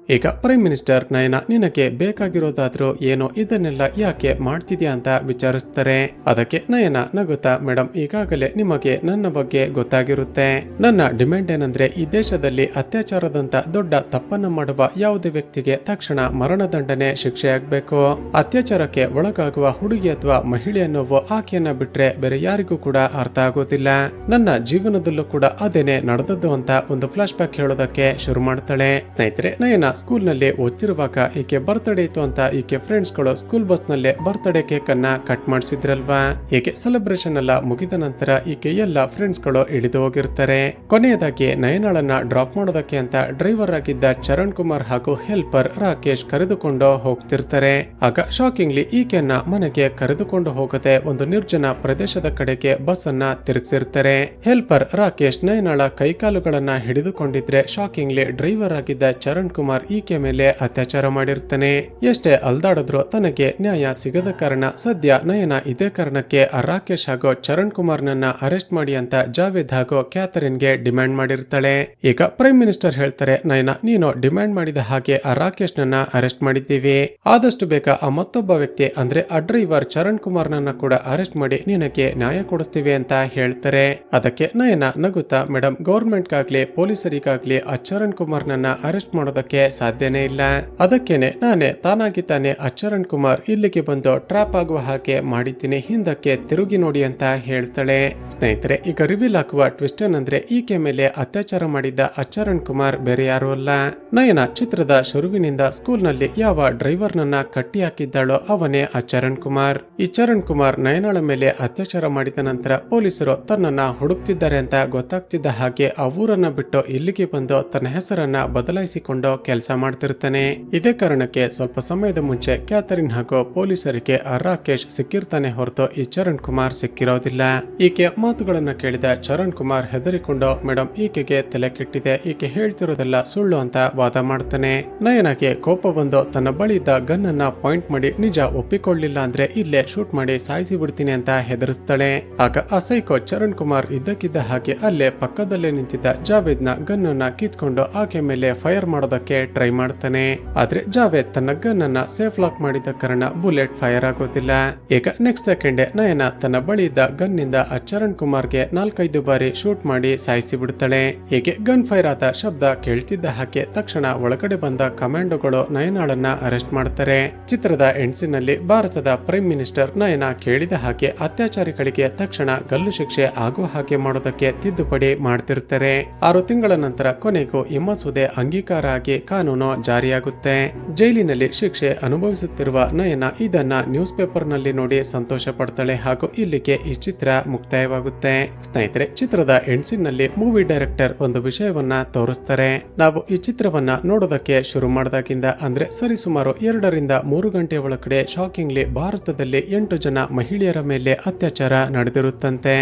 ಈಗ ಪ್ರೈಮ್ ಮಿನಿಸ್ಟರ್ ನಯನ ನಿನಗೆ ಬೇಕಾಗಿರೋದಾದ್ರೂ ಏನೋ ಇದನ್ನೆಲ್ಲ ಯಾಕೆ ಮಾಡ್ತಿದ್ಯಾ ಅಂತ ವಿಚಾರಿಸ್ತಾರೆ. ಅದಕ್ಕೆ ನಯನ ನಗುತ್ತಾ, ಮೇಡಮ್ ಈಗಾಗಲೇ ನಿಮಗೆ ನನ್ನ ಬಗ್ಗೆ ಗೊತ್ತಾಗಿರುತ್ತೆ. ನನ್ನ ಡಿಮ್ಯಾಂಡ್ ಏನಂದ್ರೆ ಈ ದೇಶದಲ್ಲಿ ಅತ್ಯಾಚಾರದಂತ ದೊಡ್ಡ ತಪ್ಪನ್ನ ಮಾಡುವ ಯಾವುದೇ ವ್ಯಕ್ತಿಗೆ ತಕ್ಷಣ ಮರಣದಂಡನೆ ಶಿಕ್ಷೆ ಆಗ್ಬೇಕು. ಅತ್ಯಾಚಾರಕ್ಕೆ ಒಳಗಾಗುವ ಹುಡುಗಿ ಅಥವಾ ಮಹಿಳೆ ಅನ್ನೋವು ಆಕೆಯನ್ನ ಬಿಟ್ರೆ ಬೇರೆ ಯಾರಿಗೂ ಕೂಡ ಅರ್ಥ ಆಗೋದಿಲ್ಲ. ನನ್ನ ಜೀವನದಲ್ಲೂ ಕೂಡ ಅದೇನೆ ನಡೆದದ್ದು ಅಂತ ಒಂದು ಫ್ಲಾಶ್ ಬ್ಯಾಕ್ ಹೇಳೋದಕ್ಕೆ ಶುರು ಮಾಡ್ತಾಳೆ. ಸ್ನೇಹಿತರೆ, ನಯನ ಸ್ಕೂಲ್ ನಲ್ಲಿ ಓದ್ತಿರುವಾಗ ಈಕೆ ಬರ್ತ್ಡೇ ಇತ್ತು ಅಂತ ಈಕೆ ಫ್ರೆಂಡ್ಸ್ ಗಳು ಸ್ಕೂಲ್ ಬಸ್ ನಲ್ಲೇ ಬರ್ತ್ಡೇ ಕೇಕ್ ಅನ್ನ ಕಟ್ ಮಾಡಿಸಿದ್ರಲ್ವಾ. ಈಕೆ ಸೆಲೆಬ್ರೇಷನ್ ಎಲ್ಲ ಮುಗಿದ ನಂತರ ಈಕೆ ಎಲ್ಲ ಫ್ರೆಂಡ್ಸ್ ಗಳು ಇಳಿದು ಹೋಗಿರ್ತಾರೆ. ಕೊನೆಯದಾಗಿ ನಯನಳನ್ನ ಡ್ರಾಪ್ ಮಾಡೋದಕ್ಕೆ ಅಂತ ಡ್ರೈವರ್ ಆಗಿದ್ದ ಚರಣ್ ಕುಮಾರ್ ಹಾಗೂ ಹೆಲ್ಪರ್ ರಾಕೇಶ್ ಕರೆದುಕೊಂಡು ಹೋಗ್ತಿರ್ತಾರೆ. ಆಗ ಶಾಕಿಂಗ್ಲಿ ಈಕೆಯನ್ನ ಮನೆಗೆ ಕರೆದುಕೊಂಡು ಹೋಗದೆ ಒಂದು ನಿರ್ಜನ ಪ್ರದೇಶದ ಕಡೆಗೆ ಬಸ್ ಅನ್ನ ತಿರುಗಿಸಿರ್ತಾರೆ. ಹೆಲ್ಪರ್ ರಾಕೇಶ್ ನಯನಳ ಕೈಕಾಲುಗಳನ್ನ ಹಿಡಿದುಕೊಂಡಿದ್ರೆ ಶಾಕಿಂಗ್ಲಿ ಡ್ರೈವರ್ ಆಗಿದ್ದ ಚರಣ್ ಕುಮಾರ್ ಈಕೆ ಮೇಲೆ ಅತ್ಯಾಚಾರ ಮಾಡಿರ್ತಾನೆ. ಎಷ್ಟೇ ಅಲ್ದಾಡಿದ್ರು ತನಗೆ ನ್ಯಾಯ ಸಿಗದ ಕಾರಣ ಸದ್ಯ ನಯನ ಇದೇ ಕಾರಣಕ್ಕೆ ರಾಕೇಶ್ ಹಾಗೂ ಚರಣ್ ಕುಮಾರ್ ನನ್ನ ಅರೆಸ್ಟ್ ಮಾಡಿ ಅಂತ ಜಾವೇದ್ ಹಾಗೂ ಕ್ಯಾಥರಿನ್ಗೆ ಡಿಮ್ಯಾಂಡ್ ಮಾಡಿರ್ತಾಳೆ. ಈಗ ಪ್ರೈಮ್ ಮಿನಿಸ್ಟರ್ ಹೇಳ್ತಾರೆ, ನಯನ ನೀನು ಡಿಮ್ಯಾಂಡ್ ಮಾಡಿದ ಹಾಗೆ ರಾಕೇಶ್ ನನ್ನ ಅರೆಸ್ಟ್ ಮಾಡಿದ್ದೀವಿ, ಆದಷ್ಟು ಬೇಗ ಆ ಮತ್ತೊಬ್ಬ ವ್ಯಕ್ತಿ ಅಂದ್ರೆ ಆ ಡ್ರೈವರ್ ಚರಣ್ ಕುಮಾರ್ ನನ್ನ ಕೂಡ ಅರೆಸ್ಟ್ ಮಾಡಿ ನಿನಗೆ ನ್ಯಾಯ ಕೊಡಿಸ್ತೀವಿ ಅಂತ ಹೇಳ್ತಾರೆ. ಅದಕ್ಕೆ ನಯನ ನಗುತ್ತಾ, ಮೇಡಮ್ ಗೌರ್ಮೆಂಟ್ಗಾಗ್ಲಿ ಪೊಲೀಸರಿಗಾಗ್ಲಿ ಆ ಚರಣ್ ಕುಮಾರ್ ನನ್ನ ಅರೆಸ್ಟ್ ಮಾಡೋದಕ್ಕೆ ಸಾಧ್ಯನೇ ಇಲ್ಲ, ಅದಕ್ಕೇನೆ ನಾನೇ ತಾನಾಗಿ ಆ ಚರಣ್ ಕುಮಾರ್ ಇಲ್ಲಿಗೆ ಬಂದು ಟ್ರಾಪ್ ಆಗುವ ಹಾಗೆ ಮಾಡಿದ್ದೀನಿ, ಹಿಂದಕ್ಕೆ ತಿರುಗಿ ನೋಡಿ ಅಂತ ಹೇಳ್ತಾಳೆ. ಸ್ನೇಹಿತರೆ, ಈಗ ರಿವೀಲ್ ಆಗುವ ಟ್ವಿಸ್ಟ್ ಏನಂದ್ರೆ ಈಕೆ ಮೇಲೆ ಅತ್ಯಾಚಾರ ಮಾಡಿದ್ದ ಆ ಚರಣ್ ಕುಮಾರ್ ಬೇರೆ ಯಾರು ಅಲ್ಲ, ನಯನ ಚಿತ್ರದ ಶುರುವಿನಿಂದ ಸ್ಕೂಲ್ ನಲ್ಲಿ ಯಾವ ಡ್ರೈವರ್ ನನ್ನ ಕಟ್ಟಿ ಹಾಕಿದ್ದಾಳೋ ಅವನೇ ಆ ಚರಣ್ ಕುಮಾರ್. ಈ ಚರಣ್ ಕುಮಾರ್ ನಯನಾಳ ಮೇಲೆ ಅತ್ಯಾಚಾರ ಮಾಡಿದ ನಂತರ ಪೊಲೀಸರು ತನ್ನನ್ನ ಹುಡುಕ್ತಿದ್ದಾರೆ ಅಂತ ಗೊತ್ತಾಗ್ತಿದ್ದ ಹಾಗೆ ಆ ಊರನ್ನ ಬಿಟ್ಟು ಇಲ್ಲಿಗೆ ಬಂದು ತನ್ನ ಹೆಸರನ್ನ ಬದಲಾಯಿಸಿಕೊಂಡು ಕೆಲಸ ಮಾಡ್ತಿರ್ತಾನೆ. ಇದೇ ಕಾರಣಕ್ಕೆ ಸ್ವಲ್ಪ ಸಮಯದ ಮುಂಚೆ ಕ್ಯಾಥರಿನ್ ಹಾಗೂ ಪೊಲೀಸರಿಗೆ ಆ ರಾಕೇಶ್ ಸಿಕ್ಕಿರ್ತಾನೆ ಹೊರತು ಈ ಚರಣ್ ಕುಮಾರ್ ಸಿಕ್ಕಿರೋದಿಲ್ಲ. ಈಕೆ ಮಾತುಗಳನ್ನ ಕೇಳಿದ ಚರಣ್ ಕುಮಾರ್ ಹೆದರಿಕೊಂಡು, ಮೇಡಮ್ ಈಕೆಗೆ ತಲೆ ಕೆಟ್ಟಿದೆ, ಈಕೆ ಹೇಳ್ತಿರೋದೆಲ್ಲ ಸುಳ್ಳು ಅಂತ ವಾದ ಮಾಡ್ತಾನೆ. ನಯನಗೆ ಕೋಪ ಬಂದು ತನ್ನ ಬಳಿ ಇದ್ದ ಗನ್ ಅನ್ನ ಪಾಯಿಂಟ್ ಮಾಡಿ ನಿಜ ಒಪ್ಪಿಕೊಳ್ಳಿಲ್ಲ ಅಂದ್ರೆ ಇಲ್ಲೇ ಶೂಟ್ ಮಾಡಿ ಸಾಯಿಸಿ ಬಿಡ್ತೀನಿ ಅಂತ ಹೆದರಿಸ್ತಾಳೆ. ಆಗ ಆ ಸೈಕೋ ಚರಣ್ ಕುಮಾರ್ ಇದ್ದಕ್ಕಿದ್ದ ಹಾಗೆ ಅಲ್ಲೇ ಪಕ್ಕದಲ್ಲೇ ನಿಂತಿದ್ದ ಜಾವೇದ್ ನ ಗನ್ ಅನ್ನ ಕಿತ್ಕೊಂಡು ಆಕೆ ಮೇಲೆ ಫೈರ್ ಮಾಡೋದಕ್ಕೆ ಟ್ರೈ ಮಾಡ್ತಾನೆ. ಆದ್ರೆ ಜಾವೇದ್ ತನ್ನ ಗನ್ ಅನ್ನ ಸೇಫ್ ಲಾಕ್ ಮಾಡಿದ ಕಾರಣ ಬುಲೆಟ್ ಫೈರ್ ಆಗೋದಿಲ್ಲ. ಈಗ ನೆಕ್ಸ್ಟ್ ಸೆಕೆಂಡ್ ನಯನ ತನ್ನ ಬಳಿ ಇದ್ದ ಗನ್ ನಿಂದ ಆ ಚರಣ್ ಕುಮಾರ್ಗೆ 4-5 ಬಾರಿ ಶೂಟ್ ಮಾಡಿ ಸಾಯಿಸಿ ಬಿಡ್ತಾಳೆ. ಹೀಗೆ ಗನ್ ಫೈರ್ ಆದ ಶಬ್ದ ಕೇಳ್ತಿದ್ದ ಹಾಗೆ ತಕ್ಷಣ ಒಳಗಡೆ ಬಂದ ಕಮಾಂಡೋಗಳು ನಯನಾಳನ್ನ ಅರೆಸ್ಟ್ ಮಾಡ್ತಾರೆ. ಚಿತ್ರದ ಎಂಡ್ಸಿನಲ್ಲಿ ಭಾರತದ ಪ್ರೈಮ್ ಮಿನಿಸ್ಟರ್ ನಯನ ಕೇಳಿದ ಹಾಗೆ ಅತ್ಯಾಚಾರಿಗಳಿಗೆ ತಕ್ಷಣ ಗಲ್ಲು ಶಿಕ್ಷೆ ಆಗುವ ಹಾಗೆ ಮಾಡೋದಕ್ಕೆ ತಿದ್ದುಪಡಿ ಮಾಡ್ತಿರ್ತಾರೆ. 6 ತಿಂಗಳ ನಂತರ ಕೊನೆಗೂ ಈ ಮಸೂದೆ ಅಂಗೀಕಾರ ಆಗಿ ಕಾನೂನು ಜಾರಿಯಾಗುತ್ತೆ. ಜೈಲಿನಲ್ಲಿ ಶಿಕ್ಷೆ ಅನುಭವಿಸುತ್ತಿರುವ ನಯನ ಇದನ್ನ ನ್ಯೂಸ್ ಪೇಪರ್ ನಲ್ಲಿ ನೋಡಿ ಸಂತೋಷ ಪಡ್ತಾಳೆ ಹಾಗೂ ಇಲ್ಲಿಗೆ ಈ ಚಿತ್ರ ಮುಕ್ತಾಯವಾಗುತ್ತೆ. ಸ್ನೇಹಿತರೆ, ಚಿತ್ರದ ಎಂಡ್ಸಿನ್ ನಲ್ಲಿ ಮೂವಿ ಡೈರೆಕ್ಟರ್ ಒಂದು ವಿಷಯವನ್ನ ತೋರಿಸ್ತಾರೆ. ನಾವು ಈ ಚಿತ್ರವನ್ನ ನೋಡೋದಕ್ಕೆ ಶುರು ಮಾಡಿದಾಗಿಂದ ಅಂದ್ರೆ ಸರಿಸುಮಾರು 2 ರಿಂದ 3 ಗಂಟೆ ಒಳಗಡೆ ಶಾಕಿಂಗ್ಲಿ ಭಾರತದಲ್ಲಿ 8 ಜನ ಮಹಿಳೆಯರ ಮೇಲೆ ಅತ್ಯಾಚಾರ ನಡೆದಿರುತ್ತಂತೆ.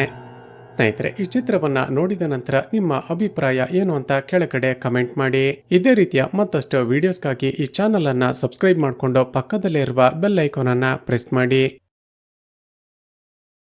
ಸ್ನೇಹಿತರೆ, ಈ ಚಿತ್ರವನ್ನ ನೋಡಿದ ನಂತರ ನಿಮ್ಮ ಅಭಿಪ್ರಾಯ ಏನು ಅಂತ ಕೆಳಗಡೆ ಕಮೆಂಟ್ ಮಾಡಿ. ಇದೇ ರೀತಿಯ ಮತ್ತಷ್ಟು ವಿಡಿಯೋಸ್ಗಾಗಿ ಈ ಚಾನಲ್ ಅನ್ನ ಸಬ್ಸ್ಕ್ರೈಬ್ ಮಾಡಿಕೊಂಡು ಪಕ್ಕದಲ್ಲೇ ಇರುವ ಬೆಲ್ ಐಕಾನ್ ಅನ್ನ ಪ್ರೆಸ್ ಮಾಡಿ.